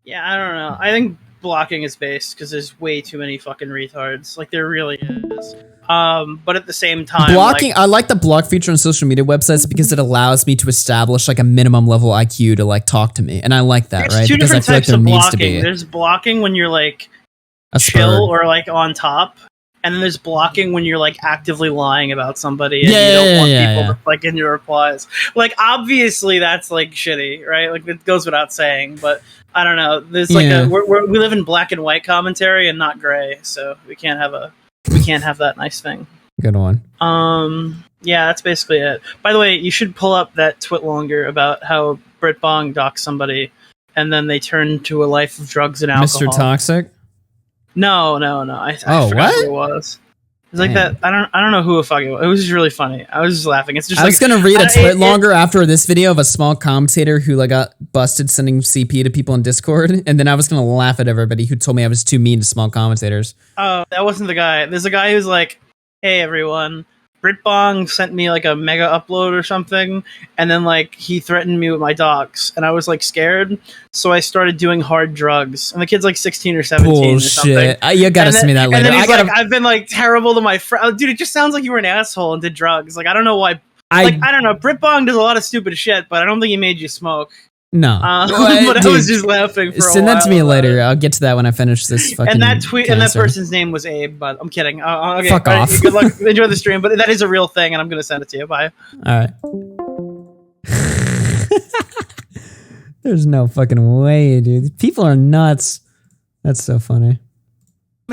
Yeah, I don't know. I think blocking is based because there's way too many fucking retards. Like there really is. But at the same time, blocking. I like the block feature on social media websites because it allows me to establish like a minimum level IQ to like talk to me, and I like that, there's right? Two because different types of blocking. There's blocking when you're like chill or like on top, and then there's blocking when you're like actively lying about somebody and you don't want people to like in your replies. Like obviously that's like shitty, right? Like it goes without saying, but I don't know. There's like we live in black and white commentary and not gray, so we can't have that nice thing. Good one. Yeah, that's basically it. By the way, you should pull up that twit longer about how Brit Bong doxed somebody and then they turned to a life of drugs and alcohol. Mr. Toxic? No. I forgot who it was. It was like that. I don't know who the fuck it was. It was just really funny. I was just laughing. It's just I was gonna read a twit longer after this video of a small commentator who like got busted sending CP to people in Discord, and then I was gonna laugh at everybody who told me I was too mean to small commentators. Oh, that wasn't the guy. There's a guy who's like, "Hey everyone, Britbong sent me like a mega upload or something, and then like he threatened me with my docs, and I was like scared, so I started doing hard drugs." And the kid's like 16 or 17 or something. You gotta send me that later. And then he's like, "I've been like terrible to my friend." Dude, it just sounds like you were an asshole and did drugs. Like I don't know why. I don't know. Britbong does a lot of stupid shit, but I don't think he made you smoke. No, but dude, I was just laughing for a while. Send that to me later. I'll get to that when I finish this fucking. And that tweet and that person's name was Abe, but I'm kidding. Okay, fuck off. Good luck. Enjoy the stream, but that is a real thing, and I'm gonna send it to you. Bye. All right. There's no fucking way, dude. People are nuts. That's so funny.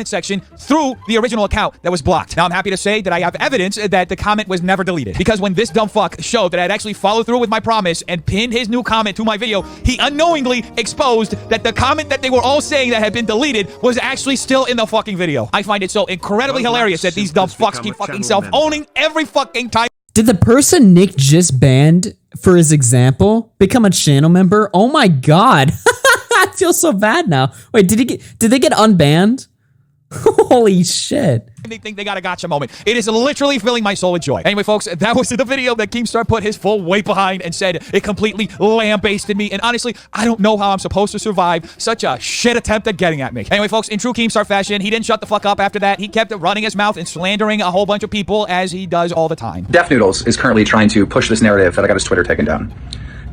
Section through the original account that was blocked. Now I'm happy to say that I have evidence that the comment was never deleted, because when this dumb fuck showed that I'd actually followed through with my promise and pinned his new comment to my video, he unknowingly exposed that the comment that they were all saying that had been deleted was actually still in the fucking video. I find it so incredibly hilarious that these dumb fucks keep fucking self-owning every fucking time. Did the person Nick just banned for his example become a channel member? Oh my god. I feel so bad now. Wait, did they get unbanned? Holy shit. They think they got a gotcha moment. It is literally filling my soul with joy. Anyway, folks, that was the video that KEEMSTAR put his full weight behind and said it completely lambasted me. And honestly, I don't know how I'm supposed to survive such a shit attempt at getting at me. Anyway, folks, in true KEEMSTAR fashion, he didn't shut the fuck up after that. He kept running his mouth and slandering a whole bunch of people, as he does all the time. Def Noodles is currently trying to push this narrative that I got his Twitter taken down.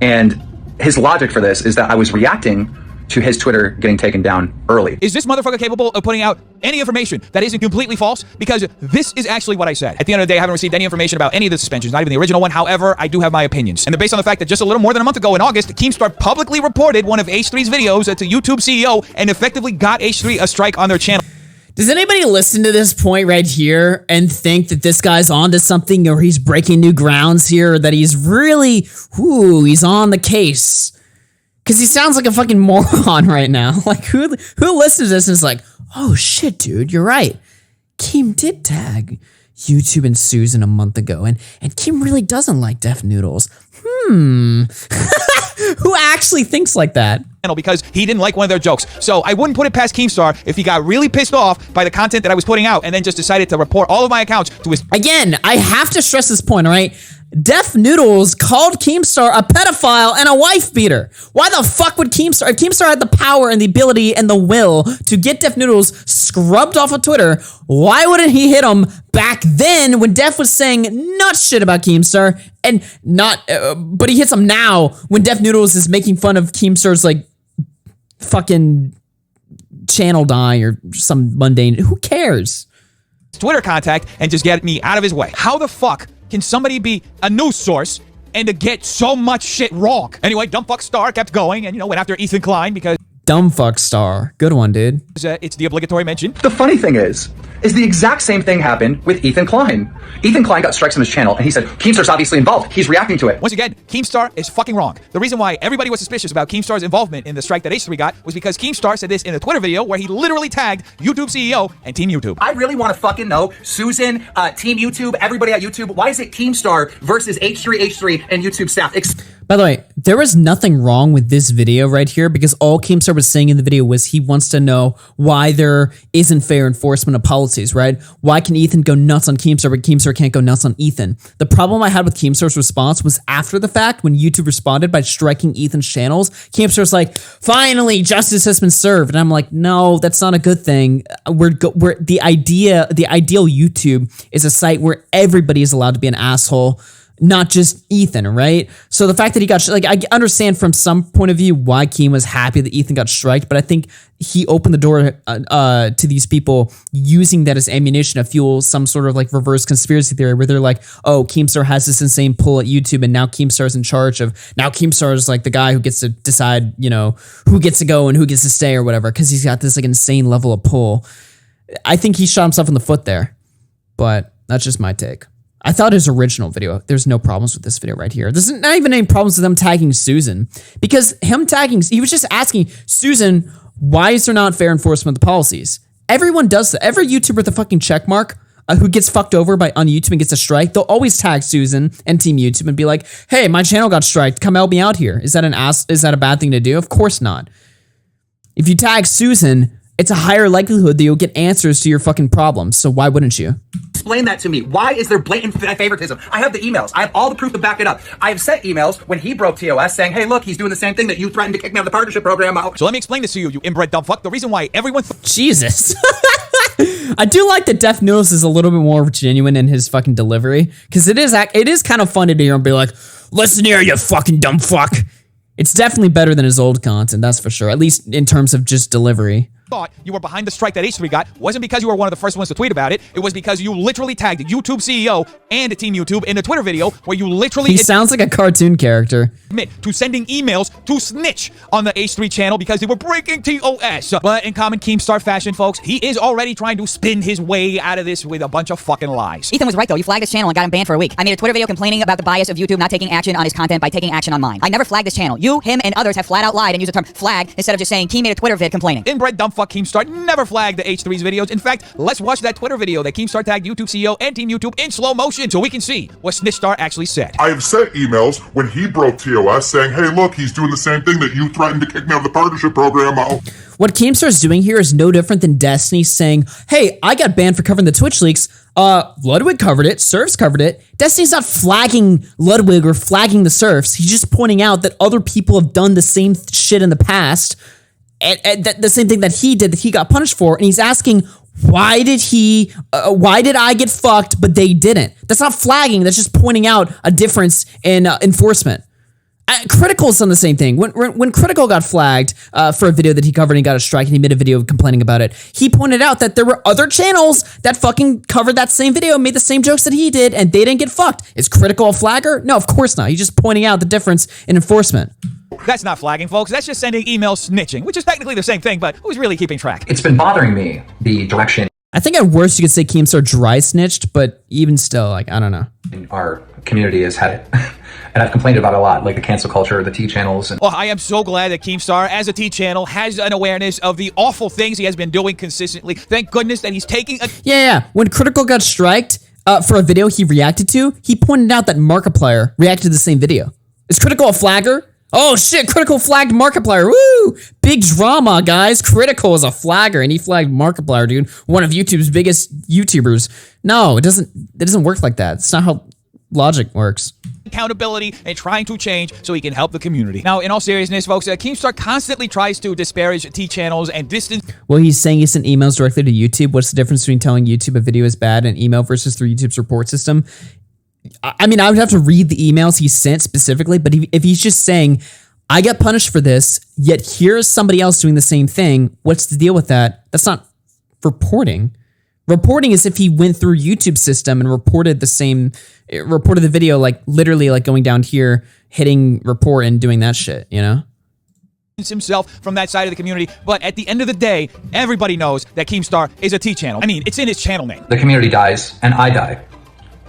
And his logic for this is that I was reacting to his Twitter getting taken down early. Is this motherfucker capable of putting out any information that isn't completely false? Because this is actually what I said. At the end of the day, I haven't received any information about any of the suspensions, not even the original one. However, I do have my opinions. And they're based on the fact that just a little more than a month ago in August, KEEMSTAR publicly reported one of H3's videos to YouTube CEO and effectively got H3 a strike on their channel. Does anybody listen to this point right here and think that this guy's onto something, or he's breaking new grounds here, or that he's really, he's on the case? Because he sounds like a fucking moron right now. Like, who listens to this and is like, oh shit, dude, you're right. Keem did tag YouTube and Susan a month ago, and Keem really doesn't like Def Noodles. Who actually thinks like that? Because he didn't like one of their jokes. So I wouldn't put it past KEEMSTAR if he got really pissed off by the content that I was putting out and then just decided to report all of my accounts to his... Again, I have to stress this point, all right? Def Noodles called KEEMSTAR a pedophile and a wife beater. Why the fuck would KEEMSTAR, if KEEMSTAR had the power and the ability and the will to get Def Noodles scrubbed off of Twitter, why wouldn't he hit him back then when Def was saying nut shit about KEEMSTAR, and but he hits him now when Def Noodles is making fun of KEEMSTAR's like fucking channel die or some mundane, who cares? Twitter contact and just get me out of his way. How the fuck can somebody be a news source and to get so much shit wrong? Anyway, dumb fuck Star kept going and, went after Ethan Klein because... Dumb fuck Star. Good one, dude. It's the obligatory mention. The funny thing is the exact same thing happened with Ethan Klein. Ethan Klein got strikes on his channel, and he said, KEEMSTAR's obviously involved. He's reacting to it. Once again, KEEMSTAR is fucking wrong. The reason why everybody was suspicious about KEEMSTAR's involvement in the strike that H3 got was because KEEMSTAR said this in a Twitter video where he literally tagged YouTube CEO and Team YouTube. I really want to fucking know, Susan, Team YouTube, everybody at YouTube, why is it KEEMSTAR versus H3 and YouTube staff? By the way, there was nothing wrong with this video right here, because all KEEMSTAR was saying in the video was he wants to know why there isn't fair enforcement of policies, right? Why can Ethan go nuts on KEEMSTAR, but KEEMSTAR can't go nuts on Ethan? The problem I had with KEEMSTAR's response was after the fact, when YouTube responded by striking Ethan's channels, KEEMSTAR's like, finally, justice has been served. And I'm like, no, that's not a good thing. The ideal YouTube is a site where everybody is allowed to be an asshole. not just Ethan, right? So the fact that he got, like, I understand from some point of view why Keem was happy that Ethan got striked, but I think he opened the door to these people using that as ammunition to fuel some sort of like reverse conspiracy theory where they're like, oh, Keemstar has this insane pull at YouTube and now Keemstar's in charge of, now Keemstar is like the guy who gets to decide, you know, who gets to go and who gets to stay or whatever, because he's got this like insane level of pull. I think he shot himself in the foot there, but that's just my take. I thought his original video, there's no problems with this video right here. There's not even any problems with them tagging Susan, because him tagging, he was just asking Susan, why is there not fair enforcement of the policies? Everyone does that. Every YouTuber with a fucking check mark who gets fucked over on YouTube and gets a strike, they'll always tag Susan and Team YouTube and be like, hey, my channel got striked. Come help me out here. Is that a bad thing to do? Of course not. If you tag Susan, it's a higher likelihood that you'll get answers to your fucking problems. So why wouldn't you? Explain that to me. Why is there blatant favoritism? I have the emails. I have all the proof to back it up. I have sent emails when he broke TOS saying, hey, look, he's doing the same thing that you threatened to kick me out of the partnership program. So let me explain this to you, you inbred dumb fuck. The reason why everyone... Jesus. I do like that Def Noodles is a little bit more genuine in his fucking delivery, because it is kind of funny to hear him be like, listen here, you fucking dumb fuck. It's definitely better than his old content, that's for sure, at least in terms of just delivery. Thought you were behind the strike that H3 got wasn't because you were one of the first ones to tweet about it. It was because you literally tagged YouTube CEO and Team YouTube in the Twitter video where you literally... He sounds like a cartoon character. ...admit to sending emails to snitch on the H3 channel because they were breaking TOS. But in common Keemstar fashion, folks, he is already trying to spin his way out of this with a bunch of fucking lies. Ethan was right, though. You flagged his channel and got him banned for a week. I made a Twitter video complaining about the bias of YouTube not taking action on his content by taking action on mine. I never flagged this channel. You, him, and others have flat out lied and used the term flag instead of just saying Keem made a Twitter vid complaining. Inbred dumbfuck Keemstar never flagged the H3's videos. In fact, let's watch that Twitter video that Keemstar tagged YouTube CEO and Team YouTube in slow motion so we can see what Snitchstar actually said. I have sent emails when he broke TOS saying, hey, look, he's doing the same thing that you threatened to kick me out of the partnership program. What Keemstar is doing here is no different than Destiny saying, hey, I got banned for covering the Twitch leaks. Ludwig covered it. Surfs covered it. Destiny's not flagging Ludwig or flagging the Surfs. He's just pointing out that other people have done the same shit in the past. And the same thing that he did that he got punished for, and he's asking, why did I get fucked but they didn't? That's not flagging, that's just pointing out a difference in enforcement. Critical's done the same thing. When Critical got flagged for a video that he covered and he got a strike and he made a video complaining about it, he pointed out that there were other channels that fucking covered that same video, made the same jokes that he did, and they didn't get fucked. Is Critical a flagger? No, of course not. He's just pointing out the difference in enforcement. That's not flagging, folks. That's just sending emails snitching, which is technically the same thing, but who's really keeping track? It's been bothering me, the direction I think at worst you could say Keemstar dry snitched, but even still, like, I don't know. Our community has had it. And I've complained about it a lot, like the cancel culture, the T channels. And well, I am so glad that Keemstar, as a T channel, has an awareness of the awful things he has been doing consistently. Thank goodness that he's taking a... Yeah. When Critical got striked for a video he reacted to, he pointed out that Markiplier reacted to the same video. Is Critical a flagger? Oh shit, Critical flagged Markiplier. Woo! Big drama, guys. Critical is a flagger and he flagged Markiplier, dude. One of YouTube's biggest YouTubers. No, it doesn't work like that. It's not how logic works. Accountability and trying to change so he can help the community. Now, in all seriousness, folks, Keemstar constantly tries to disparage T channels and distance. Well, he's saying he sent emails directly to YouTube. What's the difference between telling YouTube a video is bad and email versus through YouTube's report system? I mean, I would have to read the emails he sent specifically, but if he's just saying, I got punished for this, yet here's somebody else doing the same thing, what's the deal with that? That's not reporting. Reporting is if he went through YouTube system and reported the video, like literally like going down here, hitting report and doing that shit, you know? Himself from that side of the community, but at the end of the day, everybody knows that Keemstar is a T channel. I mean, it's in his channel name. The community dies, and I die,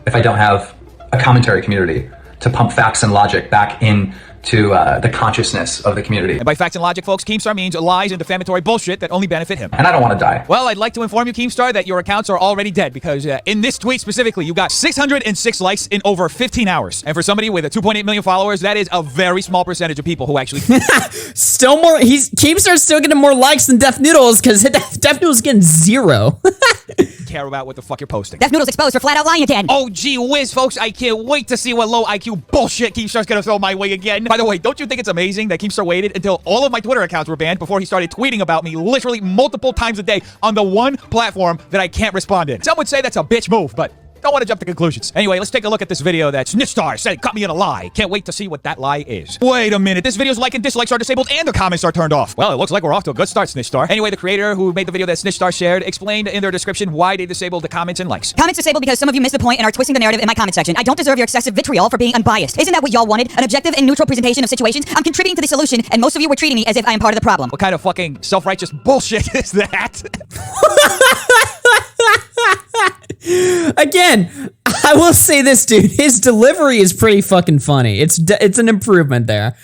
if I don't have a commentary community to pump facts and logic back into the consciousness of the community. And by facts and logic, folks, Keemstar means lies and defamatory bullshit that only benefit him. And I don't want to die. Well, I'd like to inform you, Keemstar, that your accounts are already dead because in this tweet specifically, you got 606 likes in over 15 hours. And for somebody with a 2.8 million followers, that is a very small percentage of people who actually... Still more... Keemstar's still getting more likes than Def Noodles because Def Noodles is getting 0. care about what the fuck you're posting. Def Noodles exposed for flat out lying again. Oh, gee whiz, folks. I can't wait to see what low IQ bullshit Keemstar's gonna throw my way again. By the way, don't you think it's amazing that Keemstar waited until all of my Twitter accounts were banned before he started tweeting about me literally multiple times a day on the one platform that I can't respond in? Some would say that's a bitch move, but don't want to jump to conclusions. Anyway, let's take a look at this video that SnitchStar said caught me in a lie. Can't wait to see what that lie is. Wait a minute, this video's like and dislikes are disabled and the comments are turned off. Well, it looks like we're off to a good start, SnitchStar. Anyway, the creator who made the video that SnitchStar shared explained in their description why they disabled the comments and likes. Comments disabled because some of you missed the point and are twisting the narrative in my comment section. I don't deserve your excessive vitriol for being unbiased. Isn't that what y'all wanted? An objective and neutral presentation of situations? I'm contributing to the solution, and most of you were treating me as if I am part of the problem. What kind of fucking self-righteous bullshit is that? Again, I will say this, dude. His delivery is pretty fucking funny. It's an improvement there.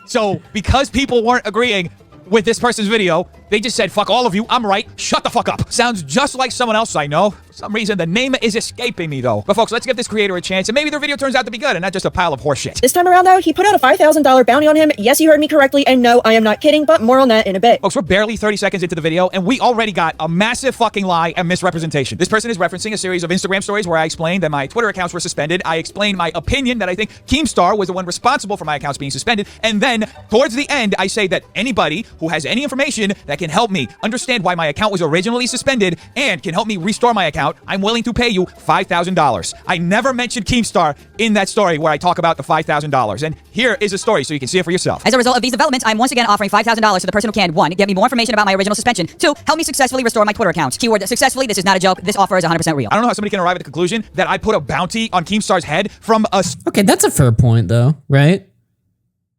So, because people weren't agreeing with this person's video, they just said, fuck all of you, I'm right, shut the fuck up. Sounds just like someone else I know. For some reason, the name is escaping me, though. But folks, let's give this creator a chance, and maybe their video turns out to be good and not just a pile of horseshit. This time around, though, he put out a $5,000 bounty on him. Yes, you heard me correctly, and no, I am not kidding, but more on that in a bit. Folks, we're barely 30 seconds into the video, and we already got a massive fucking lie and misrepresentation. This person is referencing a series of Instagram stories where I explained that my Twitter accounts were suspended. I explained my opinion that I think KEEMSTAR was the one responsible for my accounts being suspended, and then, towards the end, I say that anybody who has any information that can help me understand why my account was originally suspended and can help me restore my account, I'm willing to pay you $5,000. I never mentioned KEEMSTAR in that story where I talk about the $5,000. And here is a story so you can see it for yourself. As a result of these developments, I'm once again offering $5,000 to the person who can, 1, get me more information about my original suspension, 2, help me successfully restore my Twitter account. Keyword successfully, this is not a joke, this offer is 100% real. I don't know how somebody can arrive at the conclusion that I put a bounty on KEEMSTAR's head from a... Okay, that's a fair point, though, right?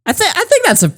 I think that's a...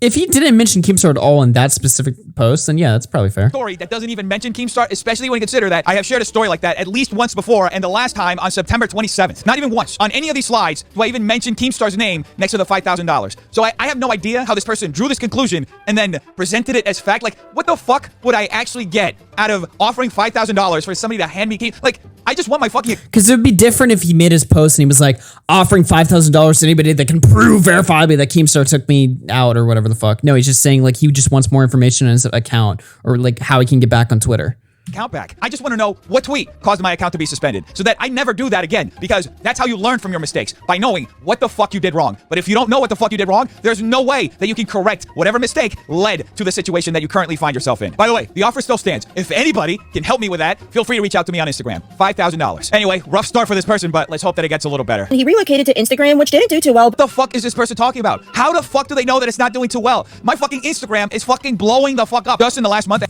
If he didn't mention KEEMSTAR at all in that specific post, then yeah, that's probably fair. Story that doesn't even mention KEEMSTAR, especially when you consider that I have shared a story like that at least once before, and the last time on September 27th. Not even once. On any of these slides do I even mention KEEMSTAR's name next to the $5,000. So I have no idea how this person drew this conclusion and then presented it as fact. Like, what the fuck would I actually get out of offering $5,000 for somebody to hand me Keem? Like, I just want my fucking... Because it would be different if he made his post and he was like, offering $5,000 to anybody that can prove verifiably that KEEMSTAR took me out or whatever the fuck. No, he's just saying like he just wants more information on his account or like how he can get back on Twitter. Account back. I just want to know what tweet caused my account to be suspended so that I never do that again, because that's how you learn from your mistakes, by knowing what the fuck you did wrong. But if you don't know what the fuck you did wrong, there's no way that you can correct whatever mistake led to the situation that you currently find yourself in. By the way, the offer still stands. If anybody can help me with that, feel free to reach out to me on Instagram. $5,000. Anyway, rough start for this person, but let's hope that it gets a little better. He relocated to Instagram, which didn't do too well. What the fuck is this person talking about? How the fuck do they know that it's not doing too well? My fucking Instagram is fucking blowing the fuck up just in the last month.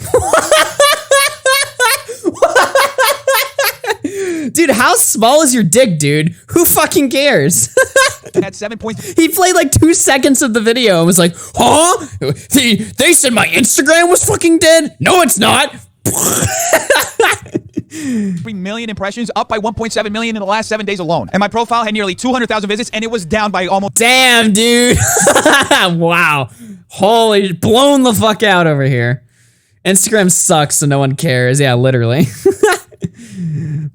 Dude, how small is your dick, dude? Who fucking cares? At 7 points. He played like 2 seconds of the video and was like, huh? They said my Instagram was fucking dead? No, it's not. 3 million impressions, up by 1.7 million in the last 7 days alone. And my profile had nearly 200,000 visits, and it was down by almost... Damn, dude. Wow. Holy, blown the fuck out over here. Instagram sucks, so no one cares. Yeah, literally.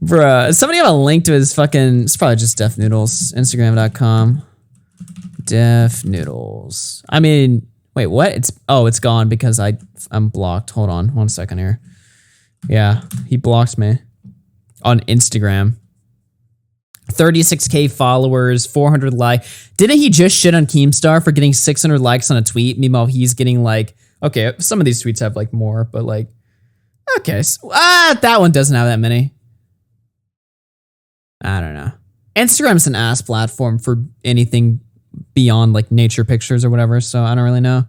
Bruh, somebody have a link to his fucking... It's probably just Def Noodles. Instagram.com. Def Noodles. I mean, wait, what? It's gone because I'm blocked. Hold on 1 second here. Yeah, he blocked me on Instagram. 36K followers, 400 likes. Didn't he just shit on KEEMSTAR for getting 600 likes on a tweet? Meanwhile, he's getting like, okay, some of these tweets have like more, but like, okay, so, that one doesn't have that many. I don't know. Instagram's an ass platform for anything beyond like nature pictures or whatever, so I don't really know.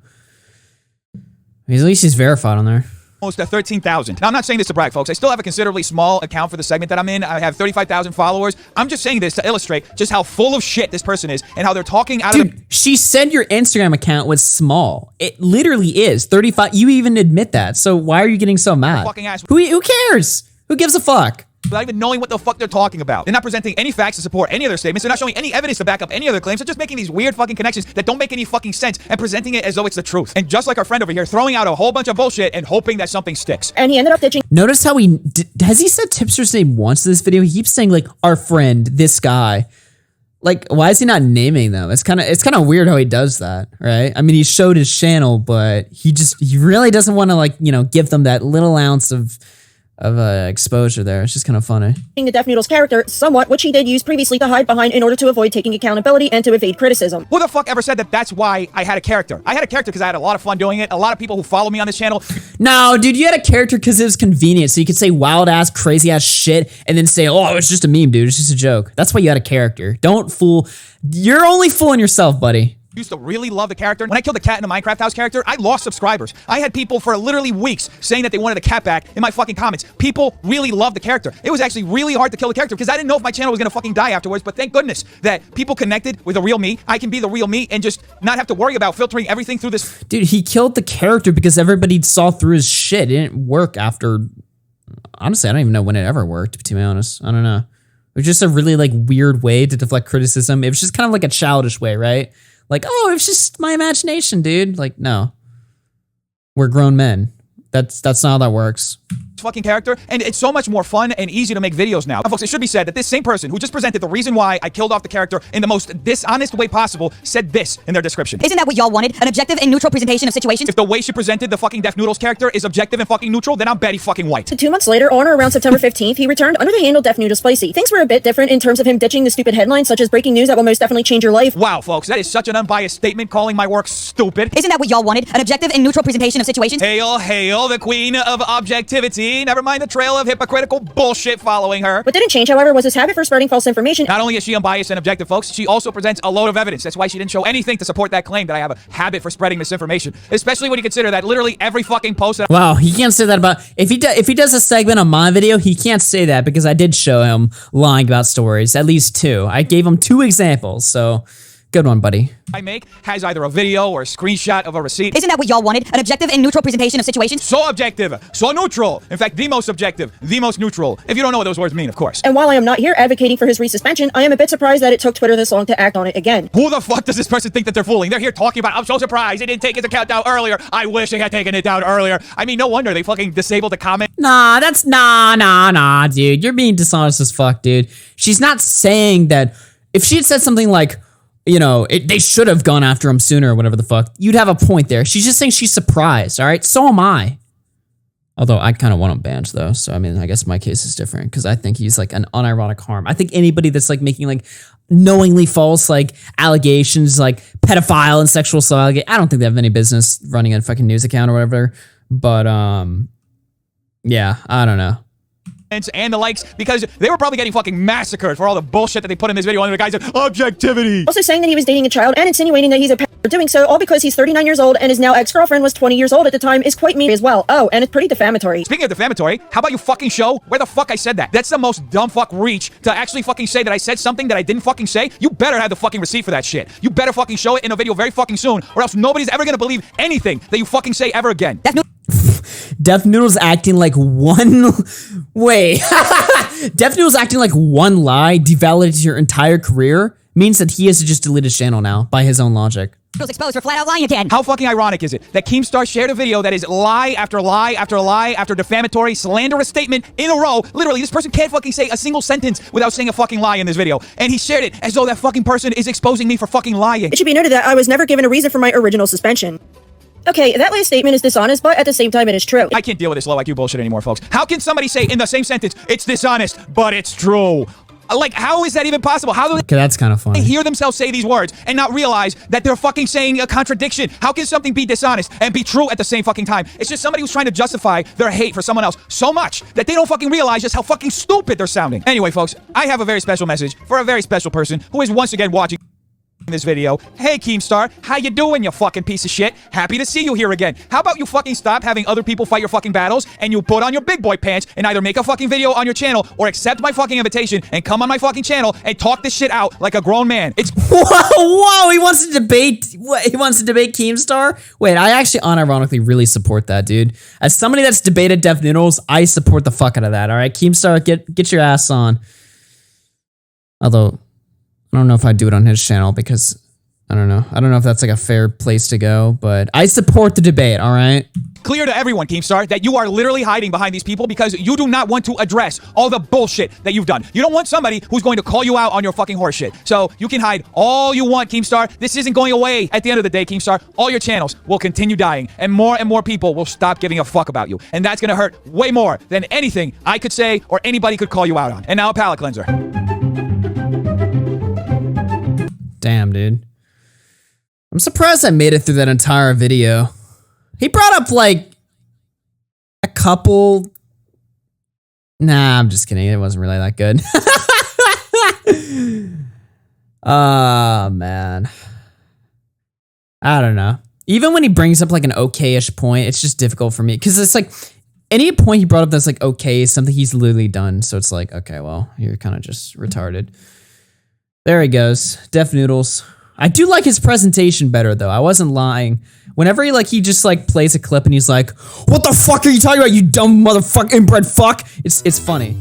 At least he's verified on there. Almost at 13,000. Now, I'm not saying this to brag, folks. I still have a considerably small account for the segment that I'm in. I have 35,000 followers. I'm just saying this to illustrate just how full of shit this person is and how they're talking out of the... She said your Instagram account was small. It literally is. 35. You even admit that. So why are you getting so mad? Fucking ass. Who cares? Who gives a fuck? Without even knowing what the fuck they're talking about. They're not presenting any facts to support any of their statements. They're not showing any evidence to back up any of their claims. They're just making these weird fucking connections that don't make any fucking sense and presenting it as though it's the truth. And just like our friend over here, throwing out a whole bunch of bullshit and hoping that something sticks. And he ended up ditching. Notice how has he said Tipster's name once in this video? He keeps saying like our friend, this guy. Like, why is he not naming them? It's kind of weird how he does that, right? I mean, he showed his channel, but he really doesn't want to like, you know, give them that little ounce of exposure there. It's just kind of funny. The Def Noodles character somewhat, which he did use previously to hide behind in order to avoid taking accountability and to evade criticism. Who the fuck ever said that that's why I had a character? I had a character because I had a lot of fun doing it. A lot of people who follow me on this channel. No, dude, you had a character because it was convenient. So you could say wild ass, crazy ass shit and then say, oh, it's just a meme, dude. It's just a joke. That's why you had a character. Don't fool. You're only fooling yourself, buddy. Used to really love the character. When I killed the cat in the Minecraft house character, I lost subscribers. I had people for literally weeks saying that they wanted the cat back in my fucking comments. People really loved the character. It was actually really hard to kill the character because I didn't know if my channel was gonna fucking die afterwards, but thank goodness that people connected with a real me. I can be the real me and just not have to worry about filtering everything through this. Dude, he killed the character because everybody saw through his shit. It didn't work after... Honestly, I don't even know when it ever worked, to be honest. I don't know. It was just a really like weird way to deflect criticism. It was just kind of like a childish way, right? Like, oh, it's just my imagination, dude. Like, no. We're grown men. That's not how that works. Fucking character, and it's so much more fun and easy to make videos now. Folks, it should be said that this same person who just presented the reason why I killed off the character in the most dishonest way possible said this in their description. Isn't that what y'all wanted? An objective and neutral presentation of situations? If the way she presented the fucking Def Noodles character is objective and fucking neutral, then I'm Betty fucking White. 2 months later, on or around September 15th, he returned under the handle Def Noodles Spicy. Things were a bit different in terms of him ditching the stupid headlines such as breaking news that will most definitely change your life. Wow, folks, that is such an unbiased statement calling my work stupid. Isn't that what y'all wanted? An objective and neutral presentation of situations? Hail, hail, the queen of objectivity. Never mind the trail of hypocritical bullshit following her. What didn't change, however, was his habit for spreading false information. Not only is she unbiased and objective, folks, she also presents a load of evidence. That's why she didn't show anything to support that claim that I have a habit for spreading misinformation, especially when you consider that literally every fucking post that Wow, he can't say that about... If he does a segment on my video, he can't say that because I did show him lying about stories. At least 2. I gave him 2 examples, so... Good one, buddy. I make has either a video or a screenshot of a receipt. Isn't that what y'all wanted? An objective and neutral presentation of situations? So objective, so neutral. In fact, the most objective, the most neutral. If you don't know what those words mean, of course. And while I am not here advocating for his resuspension, I am a bit surprised that it took Twitter this long to act on it again. Who the fuck does this person think that they're fooling? They're here talking about, I'm so surprised they didn't take his account down earlier. I wish they had taken it down earlier. I mean, no wonder they fucking disabled the comment. Nah, that's nah, dude. You're being dishonest as fuck, dude. She's not saying that... If she had said something like... You know, they should have gone after him sooner or whatever the fuck. You'd have a point there. She's just saying she's surprised, all right? So am I. Although I kind of want him banned though. So, I mean, I guess my case is different because I think he's like an unironic harm. I think anybody that's like making like knowingly false like allegations like pedophile and sexual assault, I don't think they have any business running a fucking news account or whatever. But, yeah, I don't know. And the likes, because they were probably getting fucking massacred for all the bullshit that they put in this video. And the guy said, objectivity. Also saying that he was dating a child and insinuating that he's a parent for doing so, all because he's 39 years old and his now ex-girlfriend was 20 years old at the time, is quite mean as well. Oh, and it's pretty defamatory. Speaking of defamatory, how about you fucking show where the fuck I said that? That's the most dumb fuck reach to actually fucking say that I said something that I didn't fucking say. You better have the fucking receipt for that shit. You better fucking show it in a video very fucking soon, or else nobody's ever gonna believe anything that you fucking say ever again. Def Noodles acting like one... Wait. Def Noodles acting like one lie devalidates your entire career means that he has to just delete his channel now by his own logic. Exposed for flat out lying again. How fucking ironic is it that KEEMSTAR shared a video that is lie after lie after lie after defamatory, slanderous statement in a row. Literally, this person can't fucking say a single sentence without saying a fucking lie in this video. And he shared it as though that fucking person is exposing me for fucking lying. It should be noted that I was never given a reason for my original suspension. Okay, that last statement is dishonest, but at the same time it is true. I can't deal with this low IQ bullshit anymore, folks. How can somebody say in the same sentence, it's dishonest, but it's true? Like, how is that even possible? How do they that's kind of funny. Hear themselves say these words and not realize that they're fucking saying a contradiction? How can something be dishonest and be true at the same fucking time? It's just somebody who's trying to justify their hate for someone else so much that they don't fucking realize just how fucking stupid they're sounding. Anyway, folks, I have a very special message for a very special person who is once again watching this video. Hey KEEMSTAR, how you doing, you fucking piece of shit? Happy to see you here again. How about you fucking stop having other people fight your fucking battles and you put on your big boy pants and either make a fucking video on your channel or accept my fucking invitation and come on my fucking channel and talk this shit out like a grown man. It's whoa, he wants to debate what? He wants to debate KEEMSTAR? Wait, I actually unironically really support that, dude. As somebody that's debated Def Noodles, I support the fuck out of that. All right, KEEMSTAR, get your ass on. Although I don't know if I'd do it on his channel because I don't know. I don't know if that's like a fair place to go, but I support the debate, all right? Clear to everyone, Keemstar, that you are literally hiding behind these people because you do not want to address all the bullshit that you've done. You don't want somebody who's going to call you out on your fucking horseshit. So you can hide all you want, Keemstar. This isn't going away at the end of the day, Keemstar. All your channels will continue dying, and more people will stop giving a fuck about you. And that's gonna hurt way more than anything I could say or anybody could call you out on. And now a palate cleanser. Damn, dude. I'm surprised I made it through that entire video. He brought up like a couple. Nah, I'm just kidding. It wasn't really that good. Oh, man. I don't know. Even when he brings up like an okay-ish point, it's just difficult for me because it's like any point he brought up that's like okay is something he's literally done. So it's like, okay, well, you're kind of just retarded. There he goes. Def Noodles. I do like his presentation better though. I wasn't lying. Whenever he just like plays a clip and he's like, "What the fuck are you talking about, you dumb motherfucking inbred fuck?" It's funny.